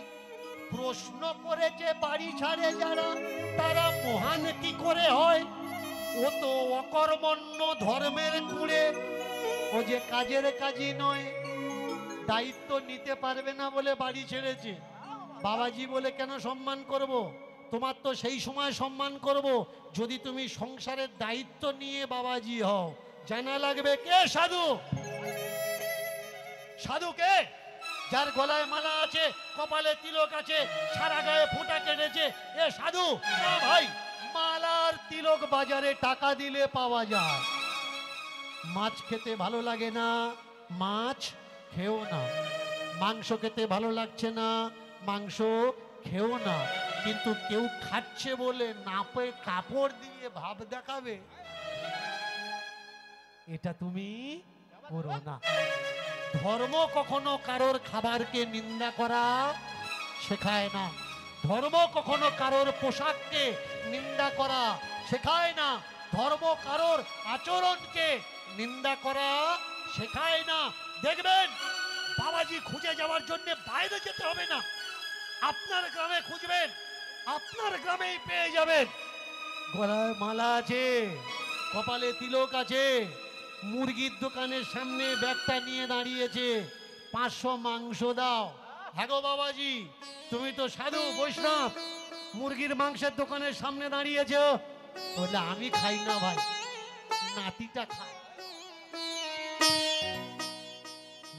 প্রশ্ন করেছে বাড়ি ছাড়ে যারা, তারা মহান কি করে হয়? ও তো অকর্মণ্য ধর্মের কুঁড়ে, ও যে কাজের কাজই নয়, দায়িত্ব নিতে পারবে না বলে বাড়ি ছেড়েছে। বাবাজি বলে কেন সম্মান করব? তোমার তো সেই সময় সম্মান করব যদি তুমি সংসারের দায়িত্ব নিয়ে বাবাজি হও। জানা লাগবে কে সাধু? সাধু কে? যার গলায় মালা আছে, কপালে তিলক আছে, সারা গায়ে ফোঁটা কেটেছে, এ সাধু না ভাই। মালার তিলক বাজারে টাকা দিলে পাওয়া যায়। মাছ খেতে ভালো লাগে না, মাছ খেও না। মাংস খেতে ভালো লাগছে না, মাংস খেও না। কিন্তু কেউ খাচ্ছে বলে নাপে কাপড় দিয়ে ভাব দেখাবে, এটা তুমি করো না। ধর্ম কখনো কারোর খাবারকে নিন্দা করা শেখায় না। ধর্ম কখনো কারোর পোশাককে নিন্দা করা শেখায় না। ধর্ম কারোর আচরণকে নিন্দা করা শেখায় না। দেখবেন, বাবাজি খুঁজে যাওয়ার জন্য বাইরে যেতে হবে না, আপনার গ্রামে খুঁজবেন, আপনার গ্রামেই পেয়ে যাবেন। গলায় মালা আছে, কপালে তিলক আছে, মুরগির দোকানের সামনে ব্যাগটা নিয়ে দাঁড়িয়েছে, 500 মাংস দাও। হ্যাঁ গো বাবাজি, তুমি তো সাধু বৈষ্ণব, মুরগির মাংসের দোকানের সামনে দাঁড়িয়েছ। বলে আমি খাই না ভাই, নাতিটা খায়,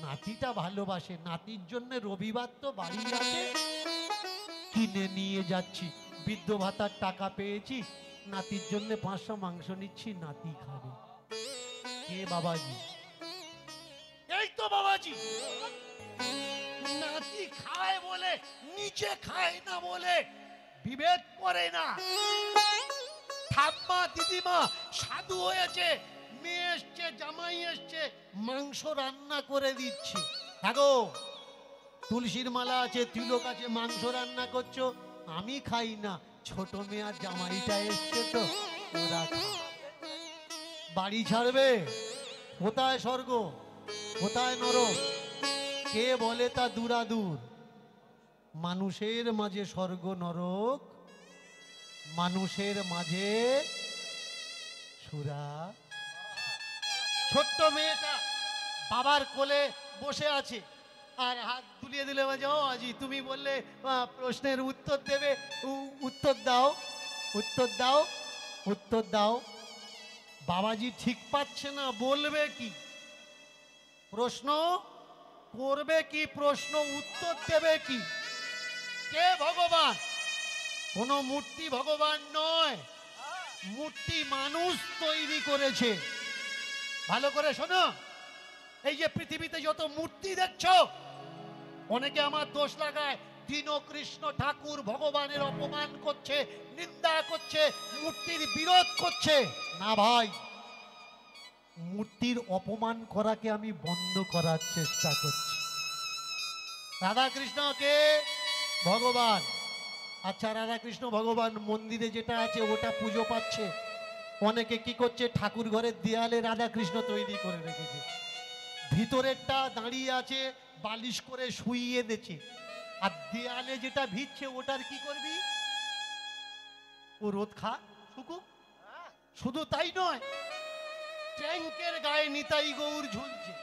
নাতিটা ভালোবাসে, নাতির জন্য রবিবার তো বাড়ি আছে, কিনে নিয়ে যাচ্ছি। বৃদ্ধ ভাতার টাকা পেয়েছি, নাতির জন্য 500 মাংস নিচ্ছি, নাতি খাবে। কে বাবাজি? এই তো বাবাজি। নাতি খায় বলে, নিচে খায় না বলে বিভেদ করে না। ঠাম্মা দিদিমা সাধু হয়েছে, মেয়ে এসছে, জামাই এসছে, মাংস রান্না করে দিচ্ছে। হ্যাঁ গো, তুলসীর মালা আছে, তিলক আছে, মাংস রান্না করছো, আমি খাই না, ছোট মেয়ে আর জামাইটা এসছে তো ওরা খায়। বাড়ি ছাড়বে? কোথায় স্বর্গ, কোথায় নরক? কে বলে তা দূরাদূর। মানুষের মাঝে স্বর্গ নরক, মানুষের মাঝে সুরা। ছোট্ট মেয়েটা বাবার কোলে বসে আছে, আর হাত তুলিয়ে দিলে বলছে, ও আজি তুমি বললে প্রশ্নের উত্তর দেবে, উত্তর দাও, উত্তর দাও, উত্তর দাও। বাবাজি ঠিক পাচ্ছে না, বলবে কি, প্রশ্ন করবে কি, প্রশ্ন উত্তর দেবে কি? কে ভগবান? কোন মূর্তি ভগবান নয়, মূর্তি মানুষ তৈরি করেছে। ভালো করে শোনো, এই যে পৃথিবীতে যত মূর্তি দেখছো, অনেকে আমার দোষ লাগায়, দীনকৃষ্ণ ঠাকুর ভগবানের অপমান করছে, নিন্দা করছে, মূর্তির বিরোধ করছে। না ভাই, মূর্তির অপমান করাকে আমি বন্ধ করার চেষ্টা করছি। রাধাকৃষ্ণ কে? ভগবান। আচ্ছা, রাধাকৃষ্ণ ভগবান মন্দিরে যেটা আছে ওটা পুজো পাচ্ছে। অনেকে কি করছে, ঠাকুর ঘরের দেয়ালে রাধাকৃষ্ণ তৈরি করে রেখেছে, ভিতরেরটা দাঁড়িয়ে আছে বালিশ করে শুইয়ে দিচ্ছে, আর দেয়ালে যেটা ভিজছে ওটার কি করবি? ও রোদ খা, শুকুক। শুধু তাই নয়, ট্যাঙ্কের গায়ে নিতাই গৌর ঝুলছে,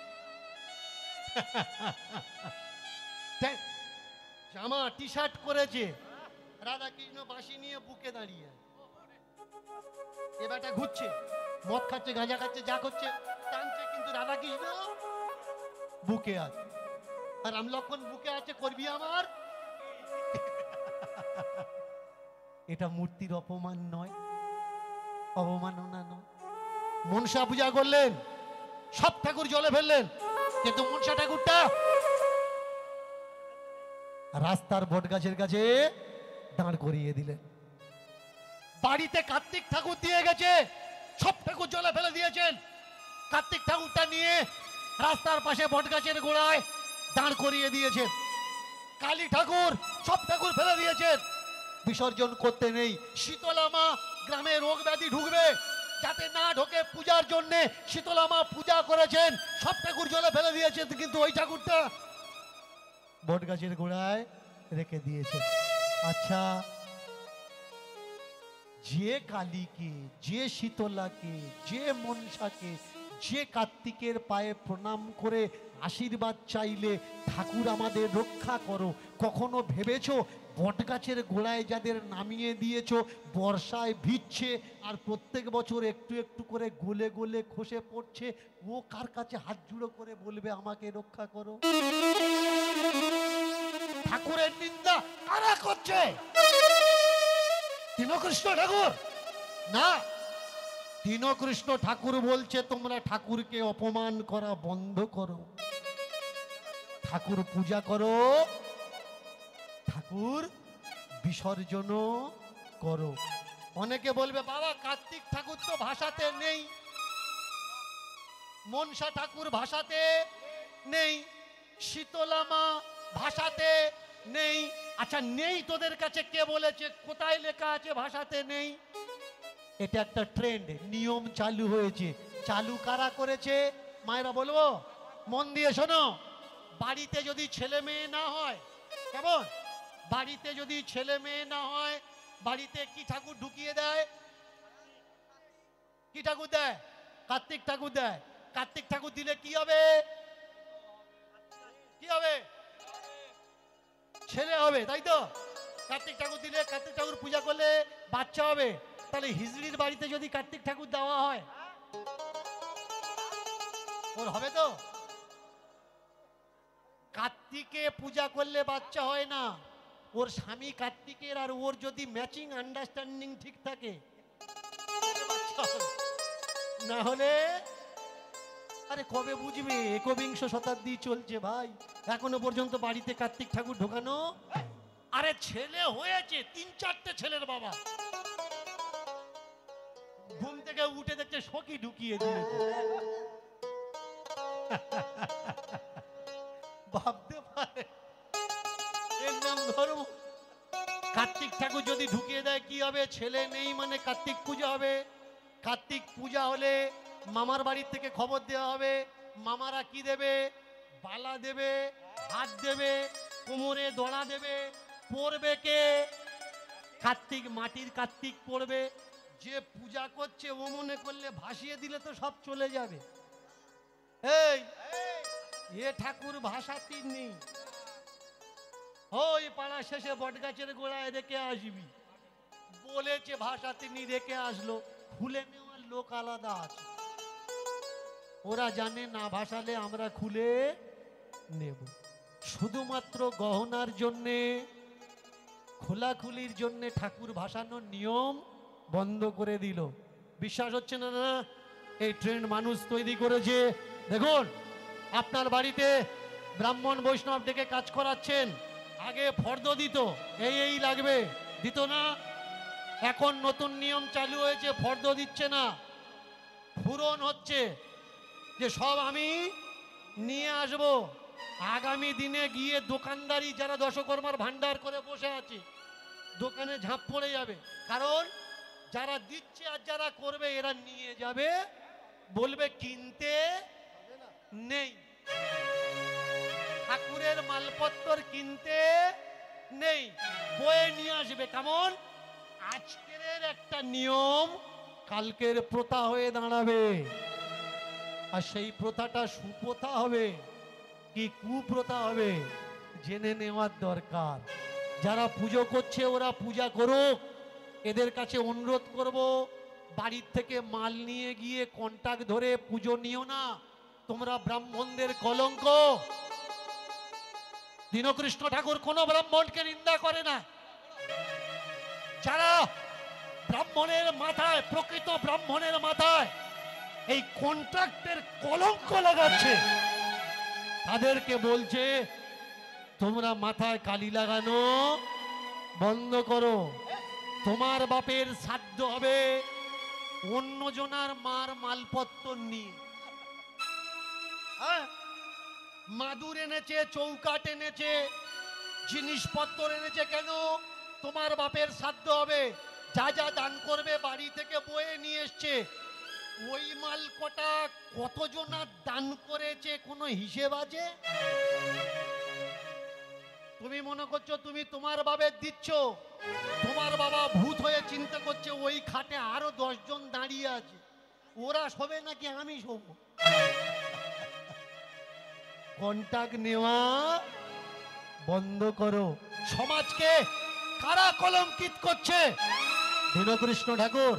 জামা টি শার্ট করেছে, রাধাকৃষ্ণ বাঁশি নিয়ে বুকে দাঁড়িয়ে, এবারটা ঘুরছে, মদ খাচ্ছে, গাঁজা খাচ্ছে, যা করছে টানছে, কিন্তু রাধাকৃষ্ণ বুকে আছে, আর রামলক্ষণ বুকে আছে, করবি আমার। এটা মূর্তির অপমান নয়, অবমাননা নয়। মনসা পূজা করলেন, সব ঠাকুর জলে ফেললেন, কিন্তু মনসা ঠাকুরটা রাস্তার বট গাছের কাছে দাঁড় করিয়ে দিলেন। বাড়িতে কার্তিক ঠাকুর দিয়ে গেছে, সব ঠাকুর জলে ফেলে দিয়েছেন, কার্তিক ঠাকুরটা নিয়ে রাস্তার পাশে বট গাছের গোড়ায় দাঁড় করিয়ে দিয়েছেন। কালী ঠাকুর, সব ঠাকুর ফেলে দিয়েছেন, বিসর্জন করতে নেই। শীতলা মা গ্রামে রোগ ব্যাধি ঢুকবে, যাতে না ঢোকে পূজার জন্য শীতলা মা পূজা করেছেন, সব ঠাকুর জলে ফেলে দিয়েছেন, কিন্তু ওই ঠাকুরটা বট গাছের গোড়ায় রেখে দিয়েছেন। আচ্ছা, যে কালীকে, যে শীতলাকে, যে মনসাকে, যে কার্তিকের পায়ে প্রণাম করে আশীর্বাদ চাইলে ঠাকুর আমাদের রক্ষা করো, কখনো ভেবেছো বটগাছের গোড়ায় যাদের নামিয়ে দিয়েছো বর্ষায় ভিজছে আর প্রত্যেক বছর একটু একটু করে গলে গলে খসে পড়ছে, ও কার কাছে হাত জুড়ো করে বলবে আমাকে রক্ষা করো? ঠাকুরের নিন্দা কারা করছে? দীনকৃষ্ণ ঠাকুর না, দীনকৃষ্ণ ঠাকুর বলছে তোমরা ঠাকুরকে অপমান করা বন্ধ করো, ঠাকুর পূজা করো, ঠাকুর বিসর্জন করো। অনেকে বলবে বাবা কার্তিক ঠাকুর তো ভাষাতে নেই, মনসা ঠাকুর ভাষাতে নেই, শীতলা মা ভাষাতে নেই। আচ্ছা, নেই তোদের কাছে কে বলেছে? কোথায় লেখা আছে ভাষাতে নেই? এটা একটা ট্রেন্ড, নিয়ম চালু হয়েছে। চালু কারা করেছে মায়েরা বলবো? মন দিয়ে শোনো। বাড়িতে যদি ছেলে মেয়ে না হয়, কেমন? বাড়িতে যদি ছেলে মেয়ে না হয়, বাড়িতে কি ঠাকুর ঢুকিয়ে দেয়? কি ঠাকুর দেয়? কার্তিক ঠাকুর দেয়। কার্তিক ঠাকুর দিলে কি হবে? কি হবে? ছেলে হবে, তাই তো? কার্তিক ঠাকুর দিলে, কার্তিক ঠাকুর পূজা করলে বাচ্চা হবে। তাহলে হিজড়ির বাড়িতে যদি কার্তিক ঠাকুর দেওয়া হয়, ওর হবে তো? কার্তিকে পূজা করলে বাচ্চা হয় না, ওর স্বামী কার্তিকের আর ওর যদি ম্যাচিং আন্ডারস্ট্যান্ডিং ঠিক থাকে, না হলে আরে কবে বুঝবে? একবিংশ শতাব্দী চলছে ভাই, এখনো পর্যন্ত বাড়িতে কার্তিক ঠাকুর ঢোকানো। আরে ছেলে হয়েছে, 3-4টে ছেলের বাবা, ঘুম থেকে উঠে দেখছে সখী ঢুকিয়ে দিয়েছে। ভাবতে পারে এর নাম ধর্ম? কার্তিক ঠাকুর যদি ঢুকিয়ে দেয় কি হবে? ছেলে নেই মানে কার্তিক পূজা হবে। কার্তিক পূজা হলে মামার বাড়ির থেকে খবর দেওয়া হবে। মামারা কি দেবে? বালা দেবে, হাত দেবে, কোমরে দড়া দেবে। পড়বে কে? কার্তিক, মাটির কার্তিক পড়বে। যে পূজা করছে ও মনে করলে ভাসিয়ে দিলে তো সব চলে যাবে। এই এ ঠাকুর ভাষাতি নেই, ওই পাড়া শেষে বটগাছের গোড়ায় রেখে আসবি বলেছে, ভাষা তিনি রেখে আসলো। খুলে নেওয়ার লোক আলাদা আছে, ওরা জানে না ভাসালে আমরা খুলে নেব। শুধুমাত্র গহনার জন্যে, খোলাখুলির জন্যে ঠাকুর ভাসানোর নিয়ম বন্ধ করে দিল। বিশ্বাস হচ্ছে না? না, এই ট্রেন্ড মানুষ তৈরি করেছে। দেখুন, আপনার বাড়িতে ব্রাহ্মণ বৈষ্ণব ডেকে কাজ করাচ্ছেন, আগে ফর্দ দিত, এই লাগবে, দিত না। এখন নতুন নিয়ম চালু হয়েছে, ফর্দ দিচ্ছে না, পূরণ হচ্ছে, যে সব আমি নিয়ে আসব। আগামী দিনে গিয়ে দোকানদারি যারা দশকর্মার ভান্ডার করে বসে আছে, দোকানে ঝাঁপ পড়ে যাবে। কারণ যারা দিচ্ছে আর যারা করবে এরা নিয়ে যাবে, বলবে কিনতে নেই, ঠাকুরের মালপত্তর কিনতে নেই, বয়ে নিয়ে আসবে। কেমন আজকের একটা নিয়ম কালকের প্রথা হয়ে দাঁড়াবে, আর সেই প্রথাটা সুপ্রথা হবে কি কুপ্রথা হবে জেনে নেওয়ার দরকার। যারা পুজো করছে ওরা পূজা করুক, এদের কাছে অনুরোধ করব, বাড়ির থেকে মাল নিয়ে গিয়ে কন্টাক্ট ধরে পুজো নিও না, তোমরা ব্রাহ্মণদের কলঙ্ক। দীনকৃষ্ণ ঠাকুর কোন ব্রাহ্মণকে নিন্দা করে না। যারা ব্রাহ্মণের মাথায়, প্রকৃত ব্রাহ্মণের মাথায় এই কন্ট্রাক্টের কলঙ্ক লাগাচ্ছে, তাদেরকে বলছে তোমরা মাথায় কালি লাগানো বন্ধ করো। তোমার বাপের শ্রাদ্ধ হবে অন্যজনার মার মালপত্র নিয়ে। মাদুর এনেছে, চৌকাট এনেছে, জিনিসপত্র এনেছে, কেন? তোমার বাপের শ্রাদ্ধ হবে, যা যা দান করবে বাড়ি থেকে বয়ে নিয়ে এসছে। ওই মাল কটা কতজনা দান করেছে কোনো হিসেব আছে? তুমি মনে করছো তুমি তোমার বাবার দিচ্ছ, তোমার বাবা ভূত হয়ে চিন্তা করছে ওই খাটে আরো 10 জন দাঁড়িয়ে আছে, ওরা শোবে নাকি আমি শোব? কন্টাক্ট নেওয়া বন্ধ করো। সমাজকে কারা কলঙ্কিত করছে? দীনকৃষ্ণ ঠাকুর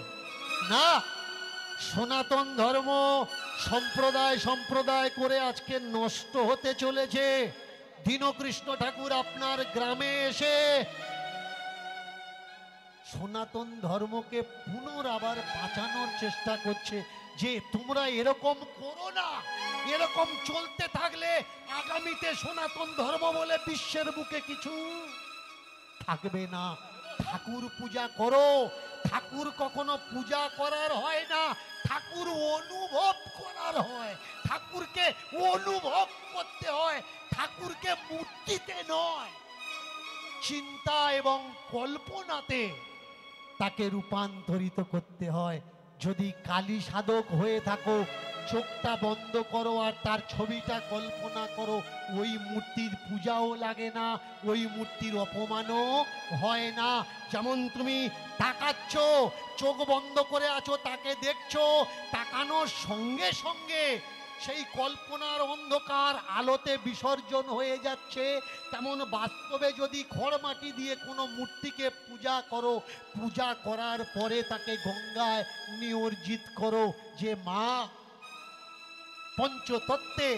না, সনাতন ধর্ম সম্প্রদায় সম্প্রদায় করে আজকে নষ্ট হতে চলেছে। দীনকৃষ্ণ ঠাকুর আপনার গ্রামে এসে সনাতন ধর্মকে পুনরাবার বাঁচানোর চেষ্টা করছে, যে তোমরা এরকম করো না, এরকম চলতে থাকলে আগামীতে সনাতন ধর্ম বলে বিশ্বের বুকে কিছু থাকবে না। ঠাকুর পূজা করো। ঠাকুর কখনো পূজা করার হয় না, ঠাকুর অনুভব করার হয়। ঠাকুরকে অনুভব করতে হয়, ঠাকুরকে মূর্তিতে নয়, চিন্তা এবং কল্পনাতে তাকে রূপান্তরিত করতে হয়। যদি কালী সাধক হয়ে থাকো, চোখটা বন্ধ করো আর তার ছবিটা কল্পনা করো, ওই মূর্তির পূজাও লাগে না, ওই মূর্তির অপমানও হয় না। যেমন তুমি তাকাচ্ছ, চোখ বন্ধ করে আছো, তাকে দেখছো, তাকানোর সঙ্গে সঙ্গে সেই কল্পনার অন্ধকার আলোতে বিসর্জন হয়ে যাচ্ছে, তেমন বাস্তবে যদি খড় মাটি দিয়ে কোনো মূর্তিকে পূজা করো, পূজা করার পরে তাকে গঙ্গায় নিমজ্জিত করো, যে মা পঞ্চতত্ত্বে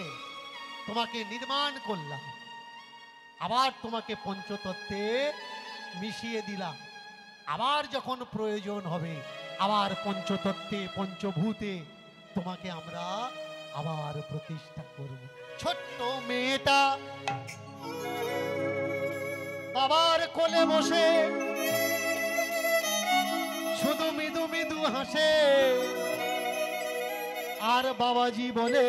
তোমাকে নির্মাণ করলাম, আবার তোমাকে পঞ্চতত্ত্বে মিশিয়ে দিলাম, আবার যখন প্রয়োজন হবে আবার পঞ্চতত্ত্বে পঞ্চভূতে তোমাকে আমরা আবার প্রতিষ্ঠা করব। ছোট্ট মেয়েটা বাবার কোলে বসে শুধু মৃদু মৃদু হাসে, আর বাবাজি বলে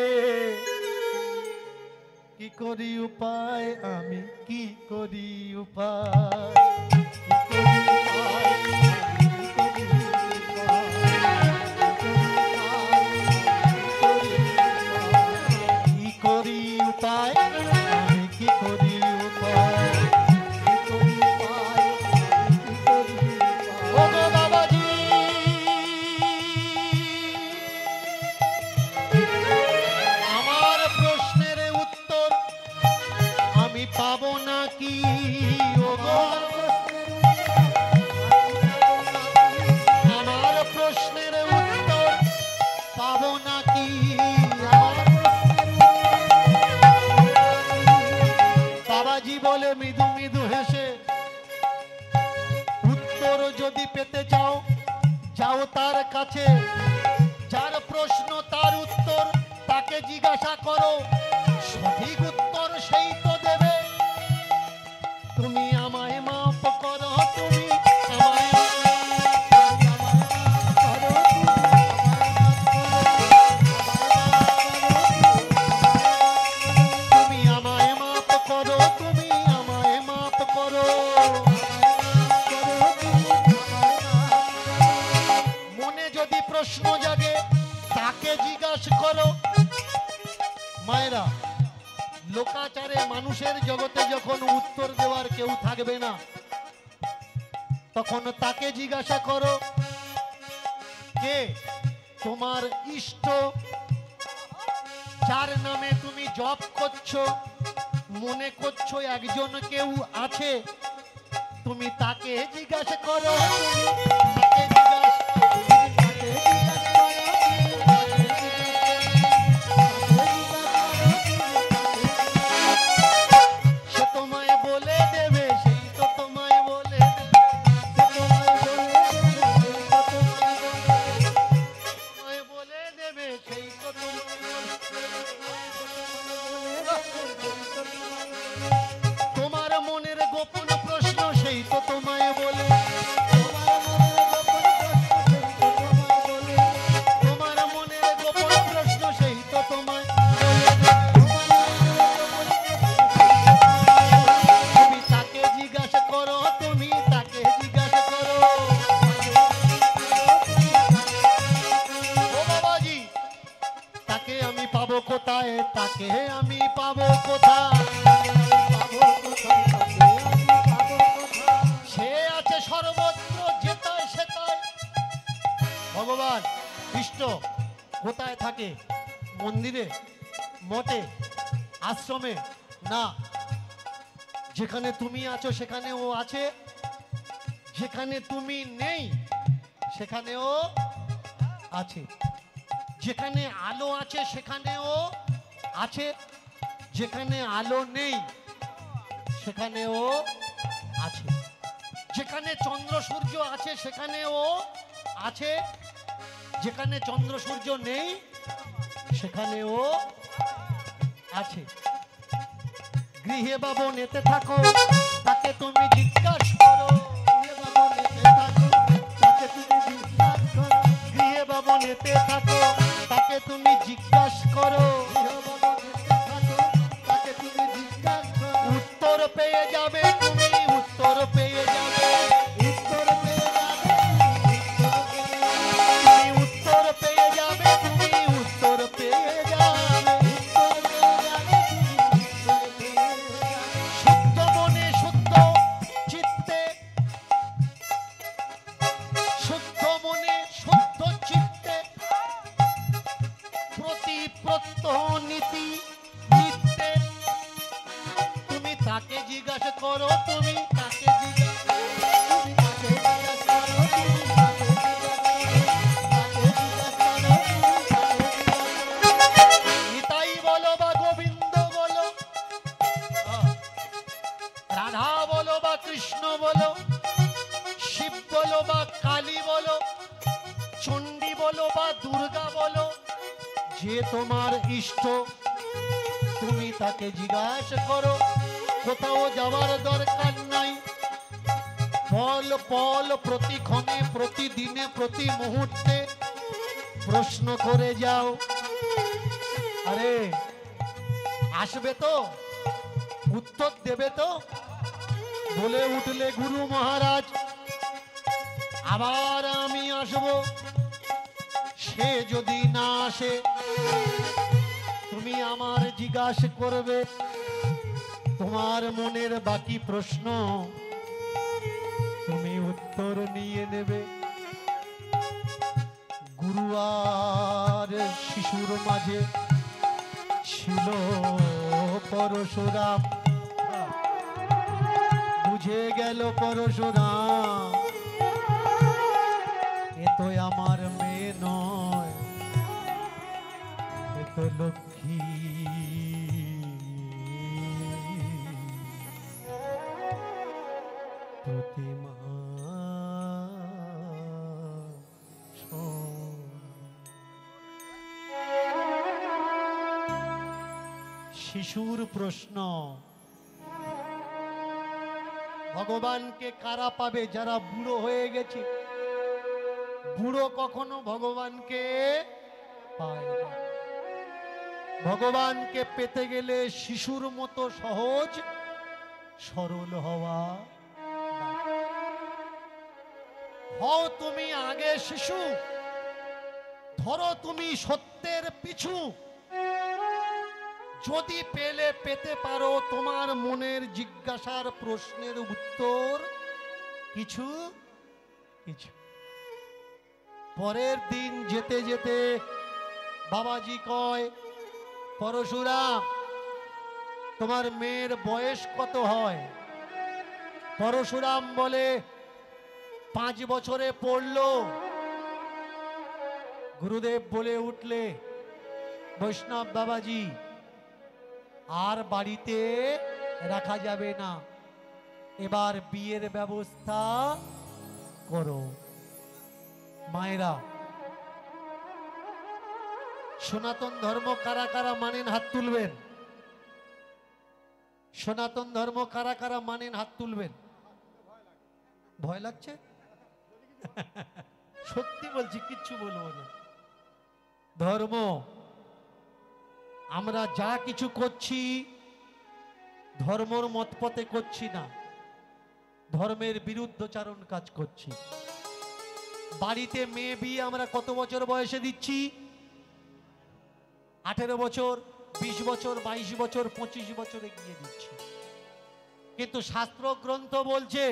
কি করি উপায়, আমি কি করি উপায়, কি করি উপায়, আমি কি করি উপায়, ও গো বাবাজি আমার প্রশ্নের উত্তর আমি পাবো নাকি, ও গো আমার প্রশ্নের উত্তর পাবো নাকি, বাবাজি বলে মৃদু মৃদু হেসে, উত্তর যদি পেতে চাও যাও তার কাছে, যার প্রশ্ন তার উত্তর তাকে জিজ্ঞাসা করো, সঠিক উত্তর সেই তো দেবে। তুমি আমায় মাফ করো, তুমি আমায় তুমি আমায় মাফ করো, তুমি আমায় মাফ করো। মনে যদি প্রশ্ন জাগে তাকে জিজ্ঞাসা করো। মায়েরা, লোকাচারে মানুষের জগতে যখন উত্তর দেওয়ার কেউ থাকবে না, তখন তাকে জিজ্ঞাসা করো। কে তোমার ইষ্ট, যার নামে তুমি জপ করছো, মনে করছো একজন কেউ আছে, তুমি তাকে জিজ্ঞাসা করো। তাকে সে তোমায় বলে দেবে, সেই তো তোমায় বলে দেবে, তোমায় বলে দেবে, সেই তো তোমার মনের গোপন প্রশ্ন, সেই তো তোমায় বলে, তোমার মনের গোপন প্রশ্ন, সেই তো তোমায় তুমি তাকে জিজ্ঞাসা করো, তুমি তাকে জিজ্ঞাসা করো। ও বাবাজি, তাকে আমি পাবো কোথায়, তাকে আমি পাবো কোথায়? সে আছে সর্বত্র, যেতায় সেতায়। ভগবান কৃষ্ণ কোথায় থাকে? মন্দিরে, মঠে, আশ্রমে না। যেখানে তুমি আছো সেখানে ও আছে, যেখানে তুমি নেই সেখানেও আছে, যেখানে আলো আছে সেখানেও আছে, যেখানে আলো নেই সেখানেও আছে, যেখানে চন্দ্র সূর্য আছে সেখানেও আছে, যেখানে চন্দ্র সূর্য নেই সেখানেও আছে। গৃহে বা বনেতে থাকো, তাকে তুমি জিজ্ঞাসা করো। গৃহে বা বনেতে থাকো, তাকে তুমি জিজ্ঞাসা করো। উত্তর পেয়ে যাবে তুমি, উত্তর পেয়ে যাবে, তুমি উত্তর পেয়ে যাবে, তুমি উত্তর পেয়ে যাবে। শুদ্ধ মনে, শুদ্ধ চিত্তে, শুদ্ধ মনে, শুদ্ধ চিত্তে, প্রতি প্রত্যহ নীতি নিত্যে তুমি তাকে জিজ্ঞাসা করো, তুমি তাকে জিজ্ঞাসা নিতাই বলো বা গোবিন্দ বলো, রাধা বলো বা কৃষ্ণ বলো, শিব বলো বা কালী বলো, চণ্ডী বলো বা দুর্গা বলো, যে তোমার ইষ্ট তুমি তাকে জিজ্ঞাসা করো। কোথাও যাওয়ার দরকার নাই, পল পল প্রতিক্ষণে, প্রতিদিনে, প্রতি মুহূর্তে প্রশ্ন করে যাও। আরে আসবে তো, উত্তর দেবে তো। বলে উঠলে গুরু মহারাজ, আবার আমি আসব। সে যদি না আসে, তুমি আমার জিজ্ঞাসা করবে তোমার মনের বাকি প্রশ্ন, তুমি উত্তর নিয়ে নেবে। গুরু আর শিশুর মাঝে ছিল পরশুরাম, বুঝে গেল পরশুরাম এ তো আমার মেয়ে নয়, এ তো লক্ষ্মী। প্রতিমা শিশুর প্রশ্ন, ভগবানকে কারা পাবে? যারা বুড়ো হয়ে গেছে। বুড়ো কখনো ভগবানকে পায় না। ভগবানকে পেতে গেলে শিশুর মতো সহজ সরল হওয়া লাগে। হও তুমি আগে শিশু, ধরো তুমি সত্যের পিছু। যদি পেতে পারো তোমার মনের জিজ্ঞাসার প্রশ্নের উত্তর কিছু কিছু। পরের দিন যেতে যেতে বাবাজি কয়, পরশুরাম তোমার মেয়ের বয়স কত হয়? পরশুরাম বলে 5 বছরে পড়লো। গুরুদেব বলে উঠলে, বৈষ্ণব বাবাজি আর বাড়িতে রাখা যাবে না, এবার বিয়ের ব্যবস্থা করো। মায়েরা, সনাতন ধর্ম কারা কারা মানেন হাত তুলবেন? সনাতন ধর্ম কারা কারা মানেন হাত তুলবেন? ভয় লাগছে? সত্যি বলছি, কিচ্ছু বলবো না। ধর্ম, আমরা যা কিছু করছি ধর্মর মতপথে করছি না, ধর্মের বিরুদ্ধচারণ কাজ করছি। বাড়িতে মেয়ে বিয়ে আমরা কত বছর বয়সে দিচ্ছি? 18 বছর, 20 বছর, 22 বছর, 25 বছরে গিয়ে দিচ্ছি। কিন্তু শাস্ত্র গ্রন্থ বলছে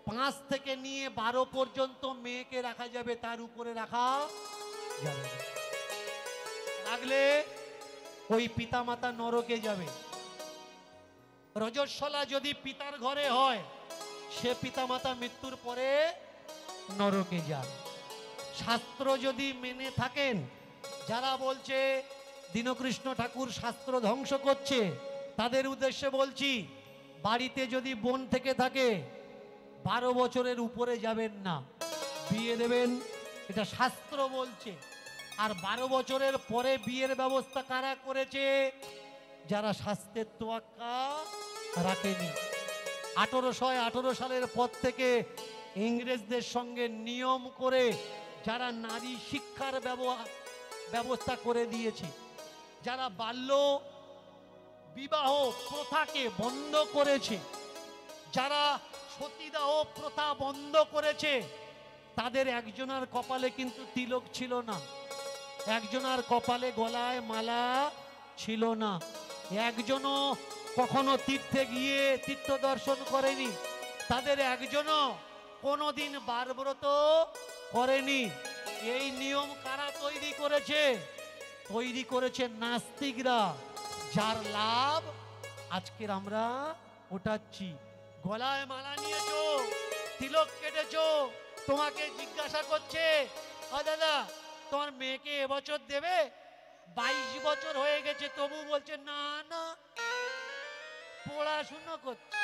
5 থেকে নিয়ে 12 পর্যন্ত মেয়েকে রাখা যাবে, তার উপরে রাখা যাবে না। রাখলে ওই পিতামাতা নরকে যাবে। রজস্বলা যদি পিতার ঘরে হয়, সে পিতামাতা মৃত্যুর পরে নরকে যায়। শাস্ত্র যদি মেনে থাকেন, যারা বলছে দীনকৃষ্ণ ঠাকুর শাস্ত্র ধ্বংস করছে, তাদের উদ্দেশ্যে বলছি, বাড়িতে যদি বোন থেকে থাকে 12 বছরের উপরে যাবেন না, বিয়ে দেবেন, এটা শাস্ত্র বলছে। আর 12 বছরের পরে বিয়ের ব্যবস্থা কারা করেছে? যারা শাস্ত্রের তোয়াক্কা রাখেনি। 1818 সালের পর থেকে ইংরেজদের সঙ্গে নিয়ম করে যারা নারী শিক্ষার ব্যবস্থা করে দিয়েছে, যারা বাল্য বিবাহ প্রথাকে বন্ধ করেছে, যারা সতীদাহ প্রথা বন্ধ করেছে, তাদের একজনের কপালে কিন্তু তিলক ছিল না, একজনের কপালে গলায় মালা ছিল না, একজনও কখনো তীর্থে গিয়ে তীর্থ দর্শন করেনি, তাদের একজনও কোনোদিন বারব্রত করেনি। এই নিয়ম কারা তৈরি করেছে? তৈরি করেছে নাস্তিকরা, যার লাভ আজকের আমরা ওঠাচ্ছি। গলায় মালা নিয়েছো, তিলক কেটেছো, তোমাকে জিজ্ঞাসা করছে, দাদা তোমার মেয়েকে এবছর দেবে? 22 বছর হয়ে গেছে, তবু বলছে না না, পড়াশুনো করছে।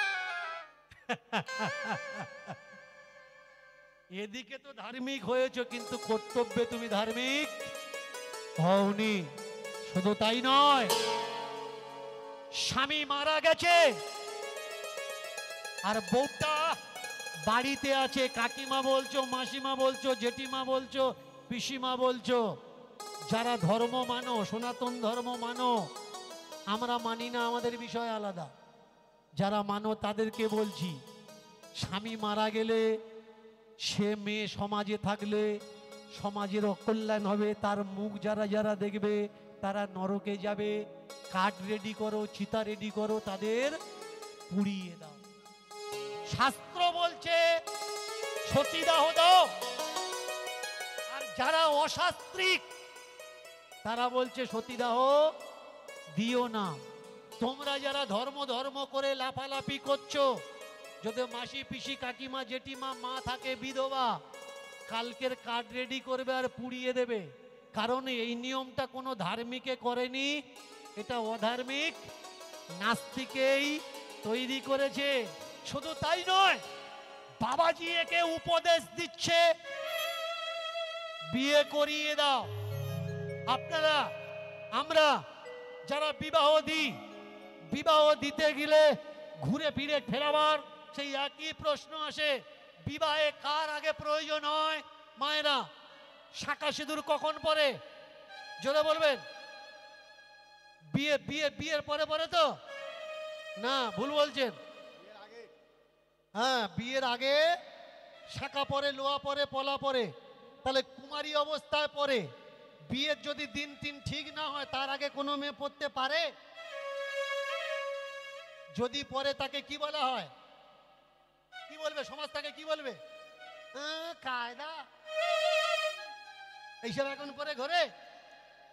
এদিকে তো ধার্মিক হয়েছে, কিন্তু কর্তব্যে তুমি ধার্মিক হওনি। শুধু তাই নয়, স্বামী মারা গেছে আর বউটা বাড়িতে আছে, কাকিমা বলছো, মাসিমা বলছো, জেঠিমা বলছো, পিসিমা বলছো, যারা ধর্ম মানো, সনাতন ধর্ম মানো, আমরা মানি না, আমাদের বিষয় আলাদা। যারা মানো তাদেরকে বলছি, স্বামী মারা গেলে সে মেয়ে সমাজে থাকলে সমাজের অকল্যাণ হবে, তার মুখ যারা যারা দেখবে তারা নরকে যাবে। কাঠ রেডি করো, চিতা রেডি করো, তাদের পুড়িয়ে দাও। শাস্ত্র বলছে সতীদাহ দাও। আর যারা অশাস্ত্রিক তারা বলছে সতীদাহ দিও না। তোমরা যারা ধর্ম ধর্ম করে লাফালাফি করছো, যদি মাসি পিসি কাকিমা জেঠিমা মা থাকে বিধবা, কালকের কার্ড রেডি করবে আর পুড়িয়ে দেবে। কারণ এই নিয়মটা কোনো ধার্মিকে করেনি, এটা অধার্মিক নাস্তিকেই তৈরি করেছে। শুধু তাই নয়, বাবাজি একে উপদেশ দিচ্ছে, বিয়ে করিয়ে দাও। আপনারা আমরা যারা বিবাহ দিই, বিবাহ দিতে গেলে ঘুরে ফিরে ফেরাবার সেই একই প্রশ্ন আসে, বিবাহে কার আগে প্রয়োজন হয় মায়েরা? শাঁখা সিঁদুর কখন পরে? জোরে বলবেন। বিয়ে বিয়ে বিয়ের পরে পরে তো না, ভুল বলছেন। হ্যাঁ, বিয়ের আগে শাঁখা পরে, লোহা পরে, পলা পরে। তাহলে কুমারী অবস্থায় পরে। বিয়ের যদি দিন তিন ঠিক না হয় তার আগে কোনো মেয়ে পড়তে পারে? যদি পরে তাকে কি বলা হয়? কি বলবে সমাজ, তাকে কি বলবে? কায়দা এইসব এখন করে ঘরে।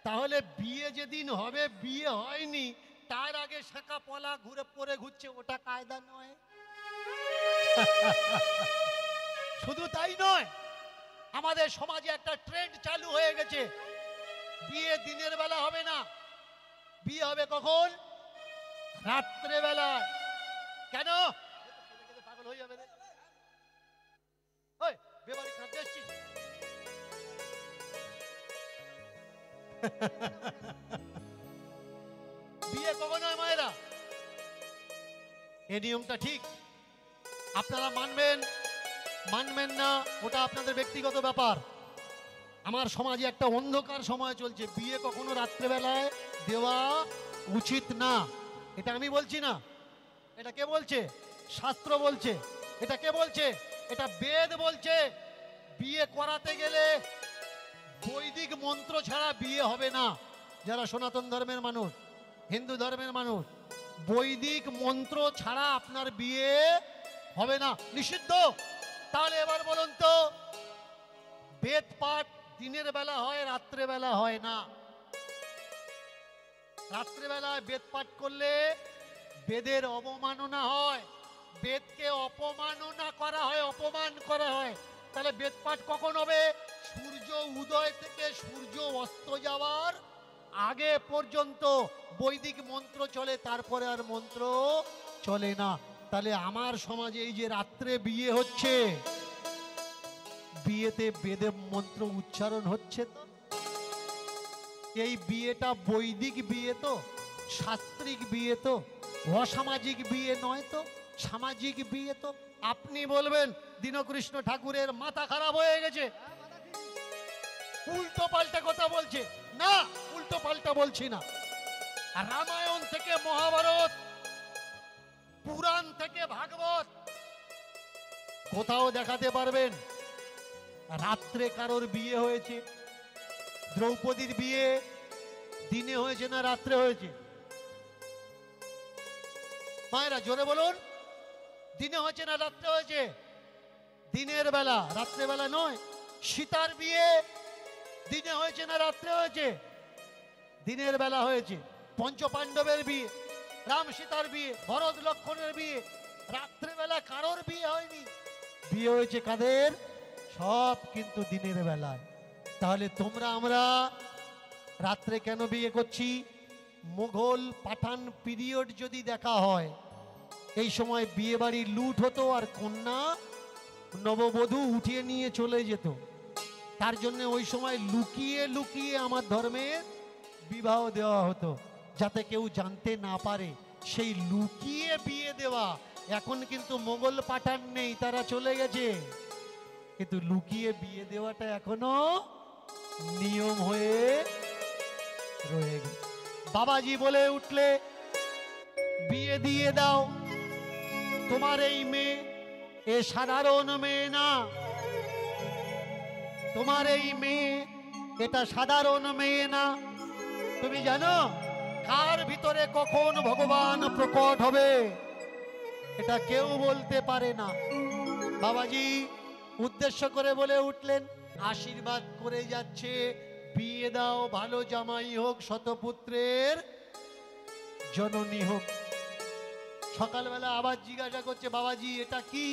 তাহলে বিয়ে যেদিন হবে, বিয়ে হয়নি তার আগে শাঁখা পলা ঘুরে পরে ঘুরছে, ওটা কায়দা নয়। শুধু তাই নয়, আমাদের সমাজে একটা ট্রেন্ড চালু হয়ে গেছে, বিয়ে দিনের বেলা হবে না, বিয়ে হবে কখন? রাত্রে বেলায়। কেন? পাগল হয়ে যাবে রে। ওই বেবাড়ি খাদ্য এসছিস? বিয়ে কখন হয় মায়েরা? এই নিয়মটা ঠিক, আপনারা মানবেন মানবেন না ওটা আপনাদের ব্যক্তিগত ব্যাপার। আমার সমাজে একটা অন্ধকার সময় চলছে, বিয়ে কখনো রাত্রেবেলায় দেওয়া উচিত না। এটা আমি বলছি না, এটা কে বলছে? শাস্ত্র বলছে। এটা কে বলছে? এটা বেদ বলছে। বিয়ে করাতে গেলে বৈদিক মন্ত্র ছাড়া বিয়ে হবে না। যারা সনাতন ধর্মের মানুষ, হিন্দু ধর্মের মানুষ, বৈদিক মন্ত্র ছাড়া আপনার বিয়ে হবে না, নিষিদ্ধ। তাহলে এবার বলুন তো, বেদ পাঠ দিনের বেলা হয়, রাত্রে বেলা হয় না। রাত্রে বেলায় বেদ পাঠ করলে বেদের অবমাননা হয়, বেদকে অপমাননা করা হয়, অপমান করা হয়। তাহলে বেদ পাঠ কখন হবে? সূর্য উদয় থেকে সূর্য অস্ত যাওয়ার আগে পর্যন্ত বৈদিক মন্ত্র চলে, তারপরে আর মন্ত্র চলে না। তাহলে আমার সমাজে এই যে রাত্রে বিয়ে হচ্ছে, বিয়েতে বেদের মন্ত্র উচ্চারণ হচ্ছে তো? এই বিয়েটা বৈদিক বিয়ে তো, শাস্ত্রিক বিয়ে তো, অসামাজিক বিয়ে নয় তো, সামাজিক বিয়ে তো। আপনি বলবেন দীনকৃষ্ণ ঠাকুরের মাথা খারাপ হয়ে গেছে, উল্টো পাল্টা কথা বলছে। না, উল্টো পাল্টা বলছি না। রামায়ণ থেকে মহাভারত, পুরাণ থেকে ভাগবত, কোথাও দেখাতে পারবেন রাত্রে কারোর বিয়ে হয়েছে? দ্রৌপদীর বিয়ে দিনে হয়েছে না রাত্রে হয়েছে? মায়েরা জোরে বলুন, দিনে হয়েছে না রাত্রে হয়েছে? দিনের বেলা, রাত্রে বেলা নয়। সীতার বিয়ে দিনে হয়েছে না রাত্রে হয়েছে? দিনের বেলা হয়েছে। পঞ্চপাণ্ডবের বিয়ে, রাম সীতার বিয়ে, ভরত লক্ষ্মণের বিয়ে, রাত্রে বেলা কারোর বিয়ে হয়নি। বিয়ে হয়েছে কাদের? সব কিন্তু দিনের বেলায়। তাহলে তোমরা আমরা রাত্রে কেন বিয়ে করছি? মুঘল পাঠান পিরিয়ড যদি দেখা হয়, এই সময় বিয়ে বাড়ি লুট হতো আর কন্যা নববধূ উঠিয়ে নিয়ে চলে যেত। তার জন্য ওই সময় লুকিয়ে লুকিয়ে আমার ধর্মের বিবাহ দেওয়া হতো, যাতে কেউ জানতে না পারে। সেই লুকিয়ে বিয়ে দেওয়া, এখন কিন্তু মোগল পাঠান নেই, তারা চলে গেছে, কিন্তু লুকিয়ে বিয়ে দেওয়াটা এখনো নিয়ম হয়ে রয়ে গেছে। বাবাজি বলে উঠলে বিয়ে দিয়ে দাও, তোমার এই মেয়ে এ সাধারণ মেয়ে না, তোমার এই মেয়ে এটা সাধারণ মেয়ে না। তুমি জানো কার ভিতরে কখন ভগবান প্রকট হবে? এটা কেউ বলতে পারে না। বাবাজি উদ্দেশ্য করে বলে উঠলেন, আশীর্বাদ করে যাচ্ছে, বিয়ে দাও, ভালো জামাই হোক, শতপুত্রের জননী হোক। সকালবেলা আবার জিজ্ঞাসা করছে, বাবাজি এটা কি?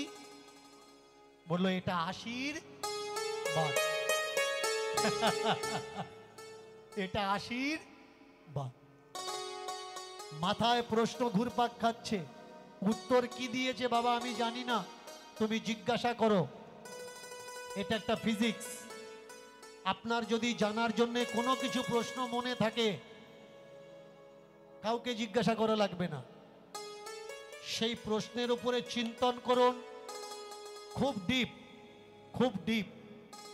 বললো এটা আশীর্বাদ। এটা আশীর্বাদ। মাথায় প্রশ্ন ঘুরপাক খাচ্ছে, উত্তর কি দিয়েছে বাবা আমি জানি না, তুমি জিজ্ঞাসা করো। এটা একটা ফিজিক্স। আপনার যদি জানার জন্য কোনো কিছু প্রশ্ন মনে থাকে, কাউকে জিজ্ঞাসা করা লাগবে না, সেই প্রশ্নের উপরে চিন্তন করুন, খুব ডিপ, খুব ডিপ,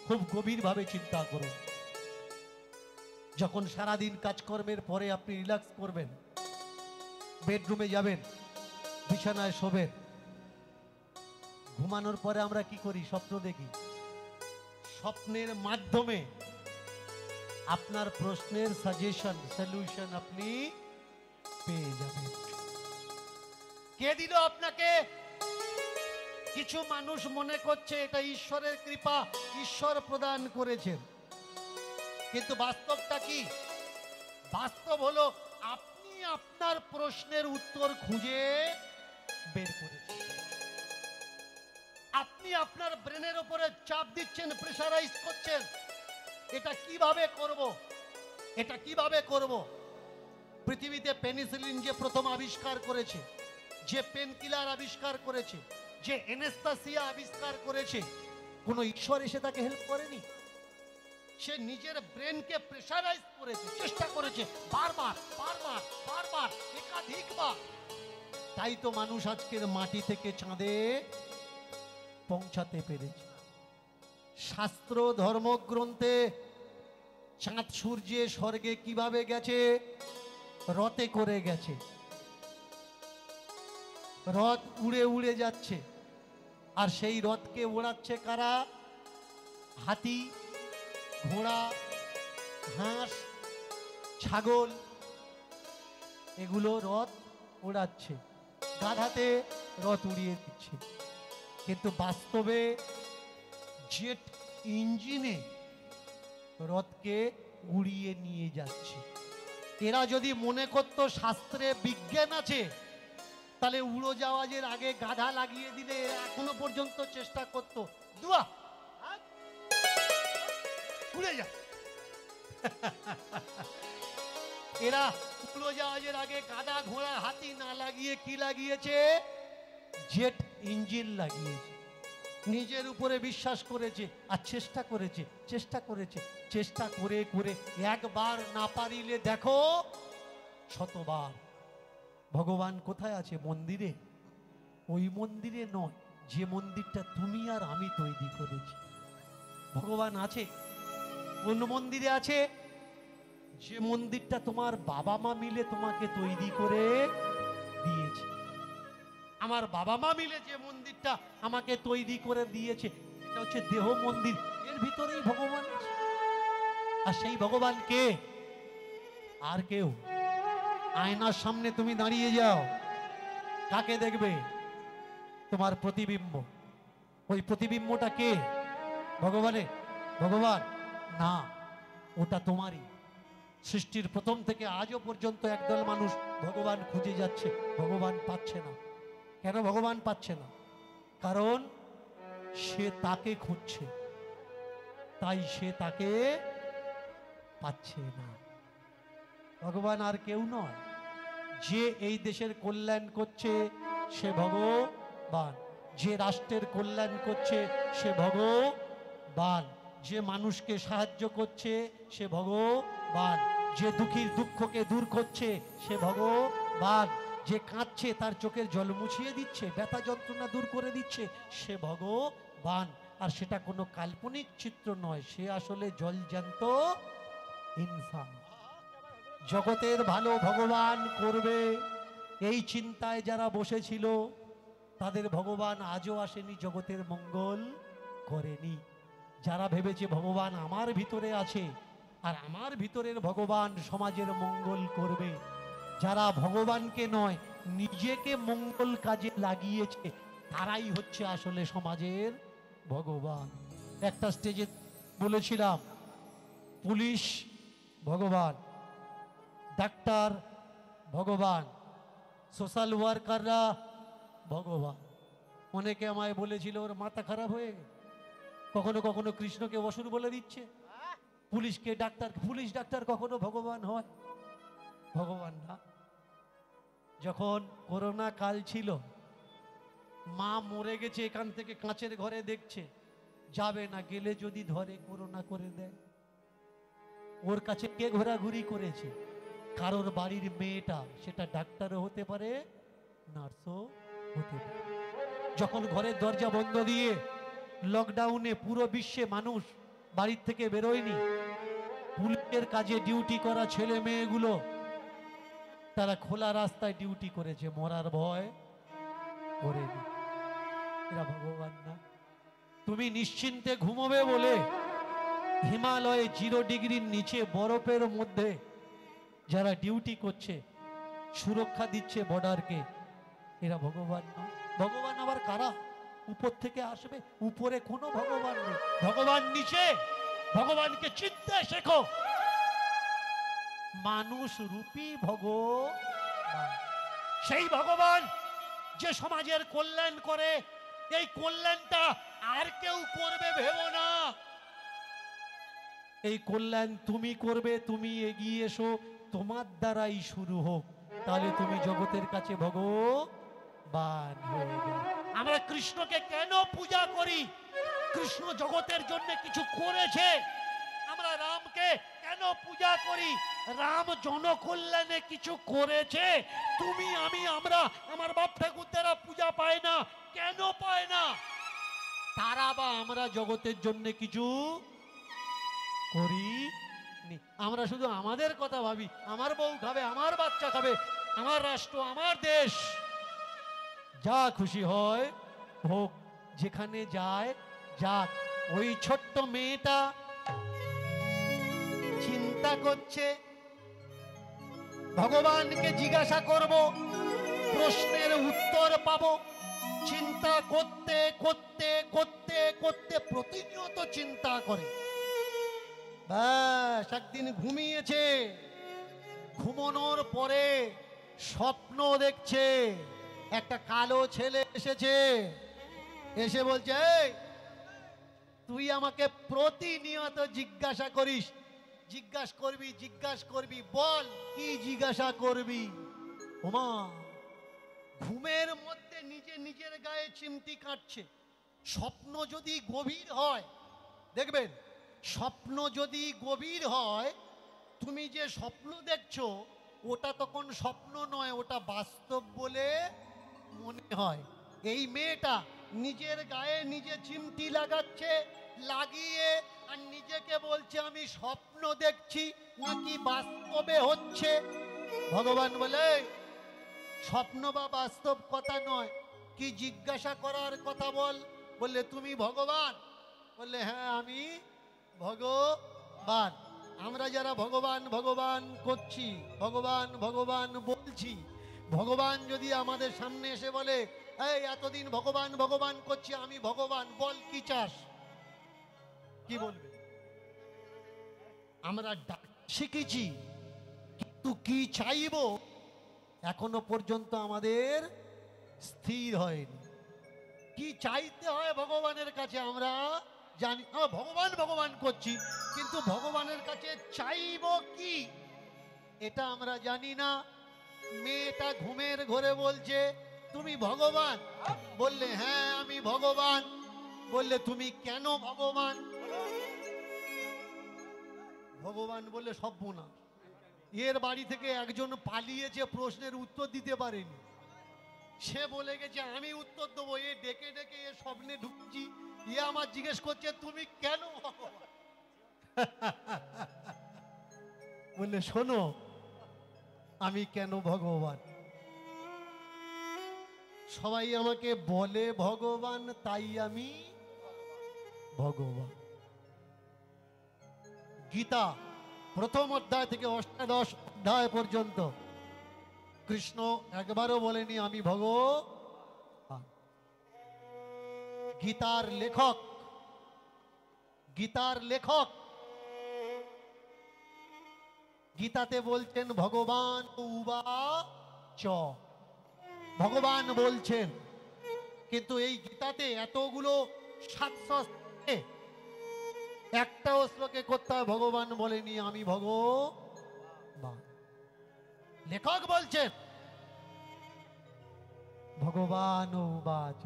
খুব গভীরভাবে চিন্তা করুন। যখন সারাদিন কাজকর্মের পরে আপনি রিল্যাক্স করবেন, বেডরুমে যাবেন, বিছানায় শোবেন, ঘুমানোর পরে আমরা কি করি? স্বপ্ন দেখি। স্বপ্নের মাধ্যমে আপনার প্রশ্নের সাজেশন, সলিউশন আপনি পেয়ে যাবেন। কে দিল আপনাকে? কিছু মানুষ মনে করছে এটা ঈশ্বরের কৃপা, ঈশ্বর প্রদান করেছেন, কিন্তু বাস্তবটা কি? বাস্তব হলো আপনি আপনার প্রশ্নের উত্তর খুঁজে বের করেছেন। আপনি আপনার ব্রেনের উপরে চাপ দিচ্ছেন, প্রেসারাইজ করছেন, এটা কিভাবে করব, এটা কিভাবে করব। পৃথিবীতে পেনিসিলিন যে প্রথম আবিষ্কার করেছে, যে পেনকিলার আবিষ্কার করেছে, যে অ্যানেস্থেসিয়া আবিষ্কার করেছে, কোনো ঈশ্বর এসে তাকে হেল্প করেনি। সে নিজের ব্রেনকে প্রেসারাইজ করেছে, চেষ্টা করেছে বারবার বারবার বারবার, একাধিকবার। তাই তো মানুষ আজকের মাটি থেকে চাঁদে পৌঁছাতে পেরেছে। শাস্ত্র ধর্মগ্রন্থে চাঁদ সূর্যে স্বর্গে কিভাবে গেছে? রথে করে গেছে। রথ উড়ে উড়ে যাচ্ছে, আর সেই রথকে ওড়াচ্ছে কারা? হাতি, ঘোড়া, হাঁস, ছাগল, এগুলো রথ ওড়াচ্ছে, গাধাতে রথ উড়িয়ে দিচ্ছে। কিন্তু বাস্তবে জেট ইঞ্জিনে রথকে উড়িয়ে নিয়ে যাচ্ছে। এরা যদি মনে করতো শাস্ত্রে বিজ্ঞান আছে, তাহলে উড়োজাহাজের আগে গাধা লাগিয়ে দিলে এরা এখনো পর্যন্ত চেষ্টা করতো, দুয়া উড়ে যা। এরা উড়োজাহাজের আগে গাধা, ঘোড়া, হাতি না লাগিয়ে কি লাগিয়েছে? জেট ইঞ্জিন লাগিয়েছে। নিজের উপরে বিশ্বাস করেছে আর চেষ্টা করেছে, চেষ্টা করেছে, চেষ্টা করে করে একবার না পারিলে দেখো শতবার। ভগবান কোথায় আছে? মন্দিরে। ওই মন্দিরে নয়, যে মন্দিরটা তুমি আর আমি তৈরি করেছি। ভগবান আছে কোন মন্দিরে? আছে যে মন্দিরটা তোমার বাবা মা মিলে তোমাকে তৈরি করে দিয়েছে। আমার বাবা মা মিলে যে মন্দিরটা আমাকে তৈরি করে দিয়েছে, এটা হচ্ছে দেহ মন্দির। এর ভিতরেই ভগবান আছে। আর সেই ভগবান কে? আর কেউ। আয়নার সামনে তুমি দাঁড়িয়ে যাও, কাকে দেখবে? তোমার প্রতিবিম্ব। ওই প্রতিবিম্বটা কে? ভগবানের? ভগবান না, ওটা তোমারই। সৃষ্টির প্রথম থেকে আজও পর্যন্ত একদল মানুষ ভগবান খুঁজে যাচ্ছে, ভগবান পাচ্ছে না। কেন ভগবান পাচ্ছে না? কারণ সে তাকে খুঁজছে, তাই সে তাকে পাচ্ছে না। ভগবান আর কেউ নয়। যে এই দেশের কল্যাণ করছে সে ভগবান, যে রাষ্ট্রের কল্যাণ করছে সে ভগবান, যে মানুষকে সাহায্য করছে সে ভগবান, যে দুঃখীর দুঃখকে দূর করছে সে ভগবান, যে কাঁদছে তার চোখের জল মুছিয়ে দিচ্ছে, ব্যথা যন্ত্রণা দূর করে দিচ্ছে, সে ভগবান। আর সেটা কোনো কাল্পনিক চিত্র নয়, সে আসলে জলজ্যান্ত ইনসান। জগতের ভালো ভগবান করবে, এই চিন্তায় যারা বসেছিল তাদের ভগবান আজও আসেনি, জগতের মঙ্গল করেনি। যারা ভেবেছে ভগবান আমার ভিতরে আছে আর আমার ভিতরের ভগবান সমাজের মঙ্গল করবে, যারা ভগবানকে নয় নিজেকে মঙ্গল কাজে লাগিয়েছে, তারাই হচ্ছে আসলে সমাজের ভগবান। একটা স্টেজে বলেছিলাম পুলিশ ভগবান, ডাক্তার ভগবান, সোশ্যাল ওয়ার্কাররা ভগবান। অনেকে আমায় বলেছিল ওর মাথা খারাপ হয়ে গেছে, কখনো কখনো কৃষ্ণকে অসুর বলে দিচ্ছে, পুলিশকে ডাক্তার। পুলিশ ডাক্তার কখনো ভগবান হয়? ভগবান না। যখন করোনা কাল ছিল, মা মরে গেছে, এখান থেকে কাঁচের ঘরে দেখছে, যাবে না, গেলে যদি ধরে করোনা করে দেয়। ওর কাছে কে ঘোরাঘুরি করেছে? কারোর বাড়ির মেয়েটা, সেটা ডাক্তারও হতে পারে, নার্সও হতে পারে। যখন ঘরের দরজা বন্ধ দিয়ে লকডাউনে পুরো বিশ্বে মানুষ বাড়ির থেকে বেরোয়নি, পুলিশের কাজে ডিউটি করা ছেলে মেয়েগুলো তারা খোলা রাস্তায় ডিউটি করেছে, মরার ভয় করেনি। এরা ভগবান না? তুমি নিশ্চিন্তে ঘুমোবে বলে হিমালয়ে 0 ডিগ্রির নিচে বরফের মধ্যে যারা ডিউটি করছে, সুরক্ষা দিচ্ছে বর্ডারকে, এরা ভগবান না? ভগবান আবার কারা? উপর থেকে আসবে? উপরে কোনো ভগবান নেই, ভগবান নিচে। ভগবানকে চিনতে শেখো। মানুষ রূপী ভগবান, সেই ভগবান যে সমাজের কল্যাণ করে, এই কল্যাণটা আর কেউ করবে ভেবো না। এই কল্যাণ তুমি করবে, তুমি এগিয়ে এসো, তোমার দ্বারাই শুরু হোক, তাহলে তুমি জগতের কাছে ভগবান হয়ে যাবে। আমরা কৃষ্ণকে কেন পূজা করি? কৃষ্ণ জগতের জন্য কিছু করেছে। আমরা রামকে কেন পূজা করি? রাম জনকল্যাণে কিছু করেছে। তুমি আমি আমরা আমার বাপ ঠাকুর দ্বারা পূজা পায় না, কেন পায় না? তারা বা আমরা জগতের জন্য কিছু করি নি। আমরা শুধু আমাদের কথা ভাবি, আমার বউ খাবে, আমার বাচ্চা খাবে, আমার রাষ্ট্র, আমার দেশ, যা খুশি হয় হোক, যেখানে যায় যাক। ওই ছোট্ট মেয়েটা চিন্তা করছে, ভগবানকে জিজ্ঞাসা করব, প্রশ্নের উত্তর পাবো। চিন্তা করতে করতে করতে করতে প্রতিনিয়ত চিন্তা করে। ব্যাস একদিন ঘুমিয়েছে, ঘুমানোর পরে স্বপ্ন দেখছে, একটা কালো ছেলে এসেছে, এসে বলছে, এই তুই আমাকে প্রতিনিয়ত জিজ্ঞাসা করিস, জিজ্ঞাসা করবি, বল কি জিজ্ঞাসা করবি? ওমা, ঘুমের মধ্যে নিজে নিজের গায়ে চিমটি কাটছে। স্বপ্ন যদি গভীর হয়, দেখবেন স্বপ্ন যদি গভীর হয়, তুমি যে স্বপ্ন দেখছো ওটা তখন স্বপ্ন নয়, ওটা বাস্তব বলে মনে হয়। এই মেয়েটা নিজের গায়ে নিজে চিমটি লাগাচ্ছে, লাগিয়ে আর নিজেকে বলছে আমি স্বপ্ন দেখছি, নাকি বাস্তবে হচ্ছে? ভগবান বলে, স্বপ্ন বা বাস্তব কথা নয়, কি জিজ্ঞাসা করার কথা বল। বললে তুমি ভগবান? বললে হ্যাঁ আমি ভগবান। আমরা যারা ভগবান ভগবান করছি, ভগবান ভগবান বলছি, ভগবান যদি আমাদের সামনে এসে বলে, এই এতদিন ভগবান ভগবান করছি, আমি ভগবান, বল কি চাস? কি বলবে? আমরা শিখেছি, কিন্তু কি চাইবো এখনো পর্যন্ত আমাদের স্থির হয়নি। কি চাইতে হয় ভগবানের কাছে আমরা জানি। ভগবান ভগবান করছি, কিন্তু ভগবানের কাছে চাইবো কি এটা আমরা জানি না। মেয়েটা ঘুমের ঘরে বলছে তুমি ভগবান? বললে হ্যাঁ আমি ভগবান। বললে তুমি কেন ভগবান? ভগবান বললে সর্বনাশ, এর বাড়ি থেকে একজন পালিয়েছে, প্রশ্নের উত্তর দিতে পারেনি। সে বলে গেছে আমি উত্তর দেবো। এ ডেকে ডেকে এ স্বপ্নে ঢুকছি, এ আমার জিজ্ঞেস করছে তুমি কেন ভগবান? বললে শোনো, আমি কেন ভগবান? সবাই আমাকে বলে ভগবান, তাই আমি ভগবান। গীতা প্রথম অধ্যায় থেকে অষ্টাদশ অধ্যায় পর্যন্ত কৃষ্ণ একবারও বলেনি আমি ভগবান। গীতার লেখক, গীতার লেখক গীতাতে বলছেন ভগবান উবাচ, ভগবান বলছেন। কিন্তু এই গীতাতে এতগুলো 700 শ্লোকে একটাও শ্লোকে কোথাও ভগবান বলেনি আমি ভগবান। লেখক বলছেন ভগবান উবাচ।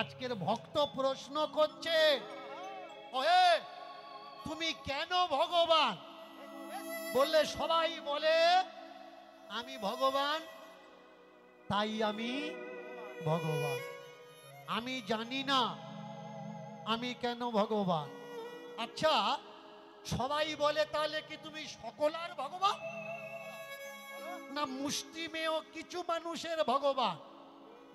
আজকের ভক্ত প্রশ্ন করছে, ওহে তুমি কেন ভগবান? বললে সবাই বলে আমি ভগবান, তাই আমি ভগবান। আমি জানি না আমি কেন ভগবান। আচ্ছা, সবাই বলে তাহলে কি তুমি সকলার ভগবান, না মুষ্টিমেয় কিছু মানুষের ভগবান?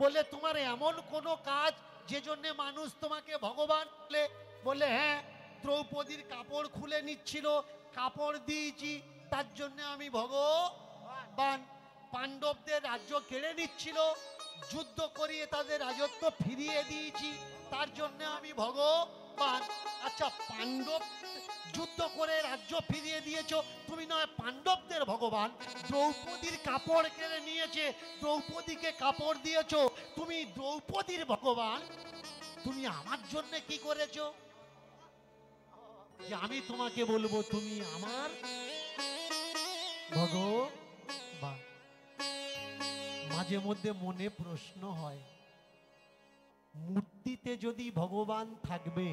বলে তোমার এমন কোনো কাজ যে জন্য মানুষ তোমাকে ভগবান বলে? বলে হ্যাঁ, দ্রৌপদীর কাপড় খুলে নিচ্ছিল, কাপড় দিয়েছি, তার জন্য আমি ভগবান। পাণ্ডবদের রাজ্য কেড়ে নিচ্ছিল, যুদ্ধ করিয়ে তাদের রাজত্ব ফিরিয়ে দিয়েছি, তার জন্য আমি ভগবান। আচ্ছা, পাণ্ডব যুদ্ধ করে রাজ্য ফিরিয়ে দিয়েছো, তুমি নয় পাণ্ডবদের ভগবান। দ্রৌপদীর কাপড় কেড়ে নিয়েছে, দ্রৌপদীকে কাপড় দিয়েছো, তুমি দ্রৌপদীর ভগবান। তুমি আমার জন্য কি করেছো যে আমি তোমাকে বলবো তুমি আমার ভগবান? মাঝে মধ্যে মনে প্রশ্ন হয়, মূর্তিতে যদি ভগবান থাকবে,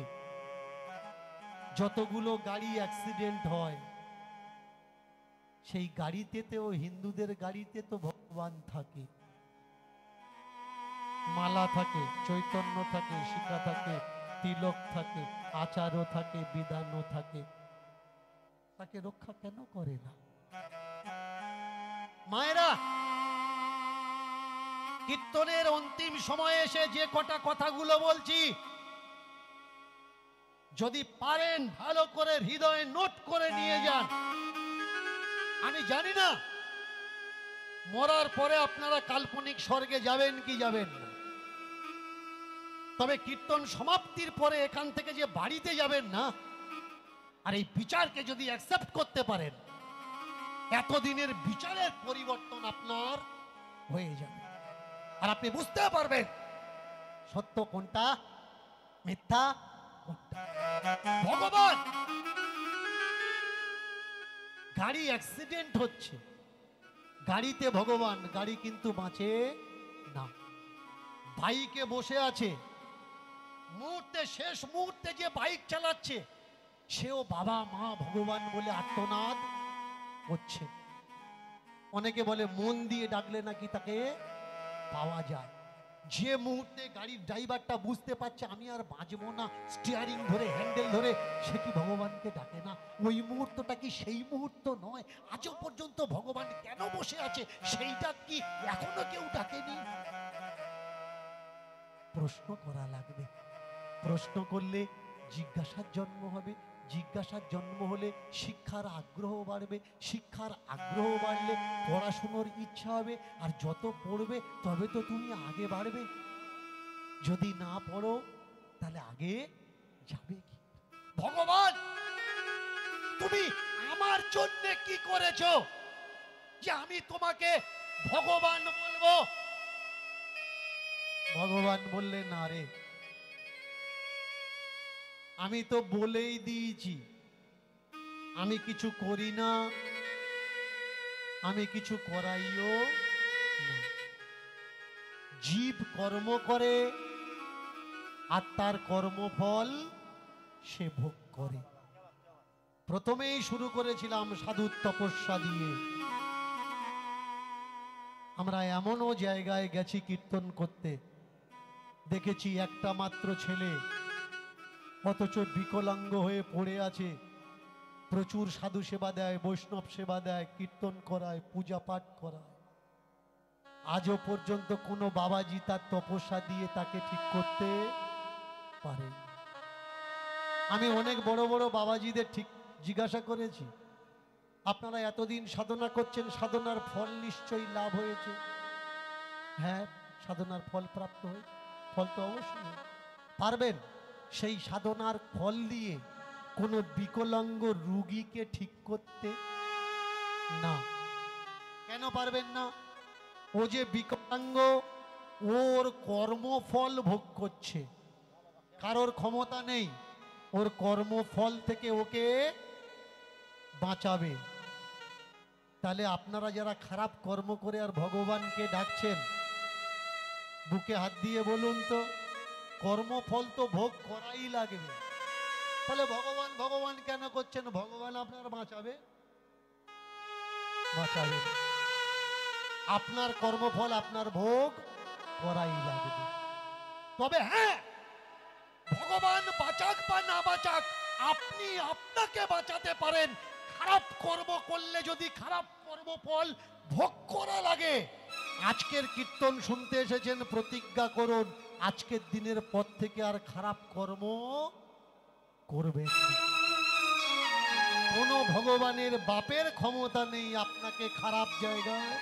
যতগুলো গাড়ি অ্যাক্সিডেন্ট হয় সেই গাড়িতেও, হিন্দুদের গাড়িতে তো ভগবান থাকে, মালা থাকে, চৈতন্য থাকে, শিখা থাকে, তিলক থাকে, আচারও থাকে, বিধানও থাকে, তাকে রক্ষা কেন করে না? মায়েরা, কীর্তনের অন্তিম সময়ে এসে যে কটা কথাগুলো বলছি, যদি পারেন ভালো করে হৃদয়ে নোট করে নিয়ে যান। আমি জানি না মরার পরে আপনারা কাল্পনিক স্বর্গে যাবেন কি যাবেন না, তবে কীর্তন সমাপ্তির পরে এখান থেকে যে বাড়িতে যাবেন না, আর এই বিচারকে যদি অ্যাকসেপ্ট করতে পারেন, এতদিনের বিচারের পরিবর্তন আপনার হয়ে যাবে, আর আপনি বুঝতে পারবেন সত্য কোনটা, মিথ্যা কোনটা। ভগবান, গাড়ি অ্যাক্সিডেন্ট হচ্ছে, গাড়িতে ভগবান, গাড়ি কিন্তু বাঁচে না। বাইকে বসে আছে, মুহূর্তে, শেষ মুহূর্তে যে বাইক চালাচ্ছে, সেও বাবা মা ভগবান বলে আর্তনাদ করছে। অনেকে বলে মন দিয়ে ডাকলে নাকি তাকে পাওয়া যায়। যে মুহূর্তে গাড়ির ড্রাইভারটা বুঝতে পারছে আমি আর বাঁচবো না, স্টিয়ারিং ধরে, হ্যান্ডেল ধরে, সে কি ভগবানকে ডাকে না? ওই মুহূর্তটা কি সেই মুহূর্ত নয়? আজও পর্যন্ত ভগবান কেন বসে আছে, সেইটা কি এখনো কেউ ডাকেনি? প্রশ্ন করা লাগবে। প্রশ্ন করলে জিজ্ঞাসার জন্ম হবে, জিজ্ঞাসার জন্ম হলে শিক্ষার আগ্রহ বাড়বে, শিক্ষার আগ্রহ বাড়লে পড়াশুনোর ইচ্ছা হবে, আর যত পড়বে তবে তো তুমি আগে বাড়বে। যদি না পড়ো তাহলে আগে যাবে কি? ভগবান, তুমি আমার জন্য কি করেছো যে আমি তোমাকে ভগবান বলবো? ভগবান বললে, না রে, আমি তো বলেই দিয়েছি আমি কিছু করি না, আমি কিছু করাইও না। জীব কর্ম করে আর তার কর্মফল সে ভোগ করে। প্রথমেই শুরু করেছিলাম সাধু তপস্যা দিয়ে। আমরা এমনও জায়গায় গেছি কীর্তন করতে, দেখেছি একটা মাত্র ছেলে, অথচ বিকলাঙ্গ হয়ে পড়ে আছে, প্রচুর সাধু সেবা দেয়, বৈষ্ণব সেবা দেয়, কীর্তন করায়, পূজা পাঠ করায়। আজও পর্যন্ত কোনো বাবাজি তার তপস্যা দিয়ে তাকে ঠিক করতে পারে। আমি অনেক বড় বড় বাবাজিদের ঠিক জিজ্ঞাসা করেছি, আপনারা এতদিন সাধনা করছেন, সাধনার ফল নিশ্চয়ই লাভ হয়েছে? হ্যাঁ, সাধনার ফল প্রাপ্ত হয়েছে। ফল তো অবশ্যই পারবেন। সেই সাধনার ফল দিয়ে কোনো বিকলাঙ্গ রোগীকে ঠিক করতে না। কেন পারবেন না? ও যে বিকলাঙ্গ, ওর কর্মফল ভোগ করছে, কারোর ক্ষমতা নেই ওর কর্মফল থেকে ওকে বাঁচাবে। তাহলে আপনারা যারা খারাপ কর্ম করে আর ভগবানকে ডাকছেন, বুকে হাত দিয়ে বলুন তো, কর্মফল তো ভোগ করাই লাগবে। তাহলে ভগবান ভগবান কেন করছেন? ভগবান আপনার বাঁচাবে? বাঁচাবে। আপনার কর্মফল আপনার ভোগ করাই লাগবে। তবে হ্যাঁ, ভগবান বাঁচাক বা না বাঁচাক, আপনি আপনাকে বাঁচাতে পারেন। খারাপ কর্ম করলে যদি খারাপ কর্মফল ভোগ করা লাগে, আজকের কীর্তন শুনতে এসেছেন, প্রতিজ্ঞা করুন আজকের দিনের পর থেকে আর খারাপ কর্ম করবেন না। কোনো ভগবানের বাপের ক্ষমতা নেই আপনাকে খারাপ জায়গায়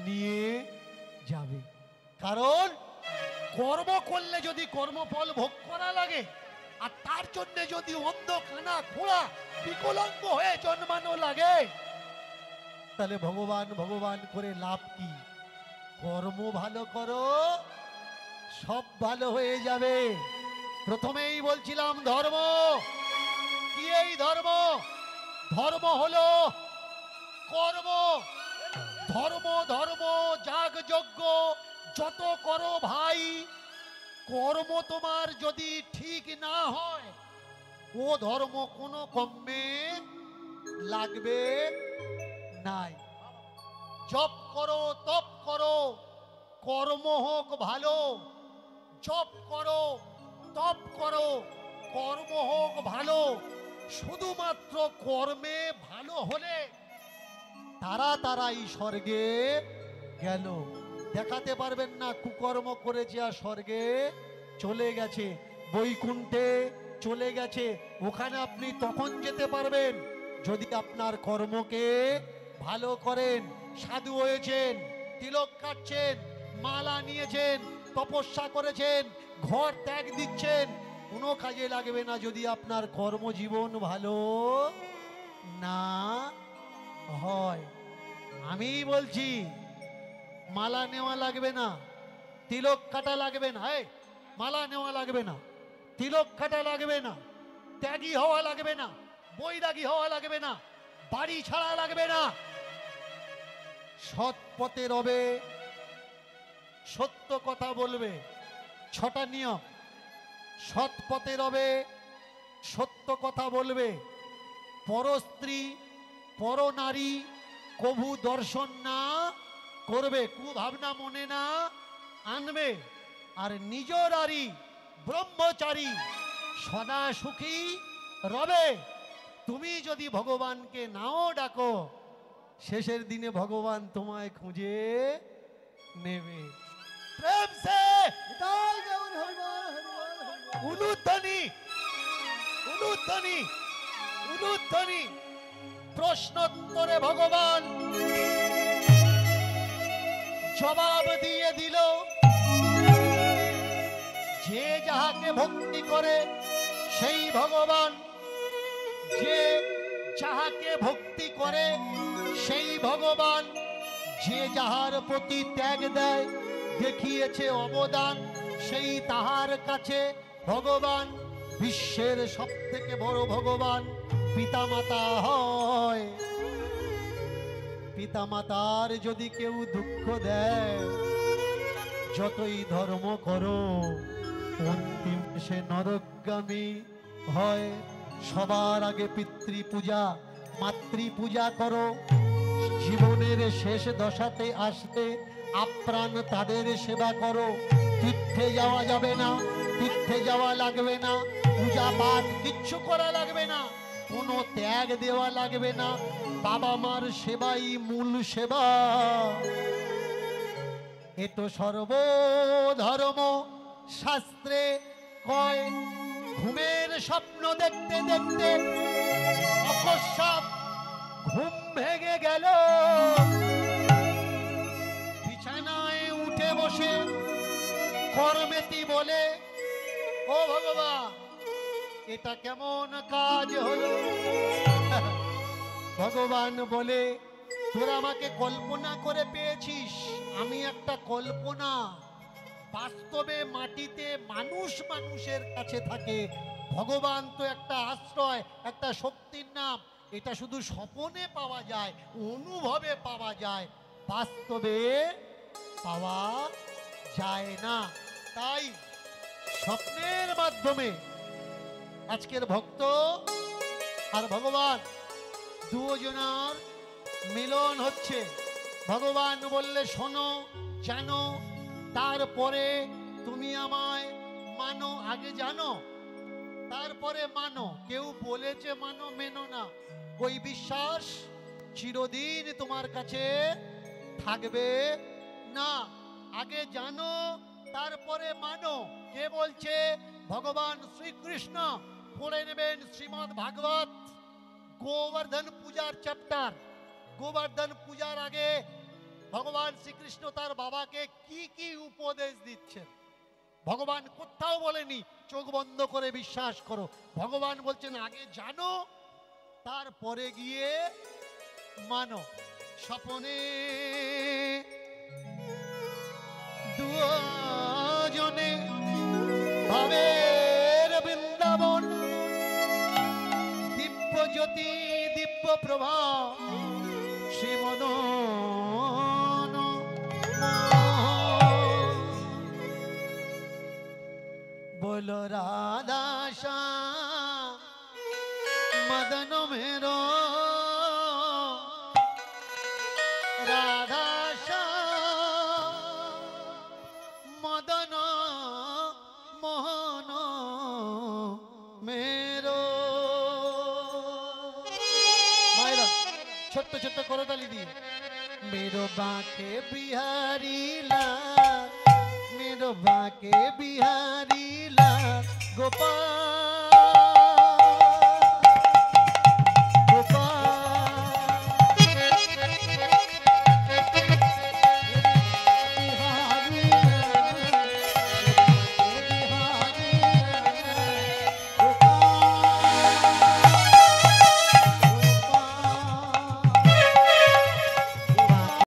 নিয়ে যাবে। কারণ কর্ম করলে যদি কর্মফল ভোগ করা লাগে, আর তার জন্য যদি অন্ধ কানা খোঁড়া বিকলাঙ্গ হয়ে জন্মানো লাগে, তাহলে ভগবান ভগবান করে লাভ কি? কর্ম ভালো করো, সব ভালো হয়ে যাবে। প্রথমেই বলছিলাম ধর্ম কি? এই ধর্ম, ধর্ম হলো কর্ম। ধর্ম ধর্ম যাগ যজ্ঞ যত করো ভাই, কর্ম তোমার যদি ঠিক না হয়, ও ধর্ম কোনো কর্মে লাগবে নাই। জপ করো, তপ করো, কর্ম হোক ভালো। জপ করো, তপ করো, কর্ম হোক ভালো। শুধুমাত্র কর্মে ভালো হলে তারাই স্বর্গে গেল। দেখাতে পারবেন না কুকর্ম করেছে আর স্বর্গে চলে গেছে, বৈকুণ্ঠে চলে গেছে। ওখানে আপনি তখন যেতে পারবেন যদি আপনার কর্মকে ভালো করেন। সাধু হয়েছেন, তিলক কাটছেন, মালা নিয়েছেন, তপস্যা করেছেন, ঘর ত্যাগ দিচ্ছেন, কোনো কাজে লাগবে না যদি আপনার কর্মজীবন ভালো না হয়। আমি বলছি মালা নেওয়া লাগবে না, তিলক কাটা লাগবে না। মালা নেওয়া লাগবে না, তিলক কাটা লাগবে না, ত্যাগী হওয়া লাগবে না, বৈরাগী হওয়া লাগবে না, বাড়ি ছাড়া লাগবে না। সৎ পথে রবে, সত্য কথা বলবে। 6টা নিয়ম। সৎ পথে রবে, সত্য কথা বলবে, পরস্ত্রী পর নারী কভু দর্শন না করবে, কুভাবনা মনে না আনবে, আর নিজ নারী ব্রহ্মচারী সদা সুখী রবে। তুমি যদি ভগবানকে নাও ডাকো, শেষের দিনে ভগবান তোমায় খুঁজে নেবে। প্রেম সে নিতাই গৌর হরিবল, হরিবল, হরিবল। উলুধ্বনি, উলুধ্বনি, উলুধ্বনি। প্রশ্নোত্তরে ভগবান জবাব দিয়ে দিল, যে যাহাকে ভক্তি করে সেই ভগবান, যে যাহাকে ভক্তি করে সেই ভগবান, যে যাহার প্রতি ত্যাগ দেয় দেখিয়েছে অবদান, সেই তাহার কাছে ভগবান। বিশ্বের সব থেকে বড় ভগবান পিতামাতা হয়। পিতামাতার যদি কেউ দুঃখ দেয়, যতই ধর্ম করো অন্তিম সে নরকগামী হয়। সবার আগে পিতৃ পূজা মাতৃ পূজা করো। জীবনের শেষ দশাতে আসলে আপ্রাণ তাদের সেবা করো। তীর্থে যাওয়া যাবে না, তীর্থে যাওয়া লাগবে না, পূজা পাঠ কিচ্ছু করা লাগবে না, কোনো ত্যাগ দেওয়া লাগবে না। বাবা মার সেবাই মূল সেবা। এ তো সর্বধর্ম শাস্ত্রে কয়। ঘুমের স্বপ্ন দেখতে দেখতে অকস্মাৎ ঘুম ভেঙে গেল, বিছানায় উঠে বসে কর্মেতি বলে, ও ভগবান এটা কেমন কাজ হলো? ভগবান বলে, তোরা আমাকে কল্পনা করে পেয়েছিস, আমি একটা কল্পনা। বাস্তবে মাটিতে মানুষ মানুষের কাছে থাকে, ভগবান তো একটা আশ্রয়, একটা শক্তির নাম। এটা শুধু স্বপনে পাওয়া যায়, অনুভবে পাওয়া যায়, বাস্তবে পাওয়া যায় না। তাই স্বপ্নের মাধ্যমে আজকের ভক্ত আর ভগবান দুজনার মিলন হচ্ছে। ভগবান বললে শোনো, জানো, তারপরে তুমি আমায় মানো, আগে জানো তারপরে মানো। কেউ বলেছে মানো, মেনো না। ওই বিশ্বাস চিরদিন তোমার কাছে থাকবে না। আগে জানো তারপরে মানো। কে বলছে? ভগবান শ্রীকৃষ্ণ। পড়ে নেবেন শ্রীমদ্ ভাগবত গোবর্ধন পূজার চ্যাপ্টার। গোবর্ধন পূজার আগে ভগবান শ্রীকৃষ্ণ তার বাবাকে কি কি উপদেশ দিচ্ছেন ভগবান কোথাও বলেনি চোখ বন্ধ করে বিশ্বাস করো। ভগবান বলছেন আগে জানো তারপরে গিয়ে মানো। স্বপনে দুজনে ভাবের বৃন্দাবন, দিব্য জ্যোতি দিব্য প্রভা শ্রীমন बोलो राधा श्याम मदन मेरो, राधा श्याम मदन मोहन मेरो। मायरा छोट्ट छोट्ट करताली दिए। मेरो बाके बिहारी लाल, मेरो बाके बिहारी लाल गोपाल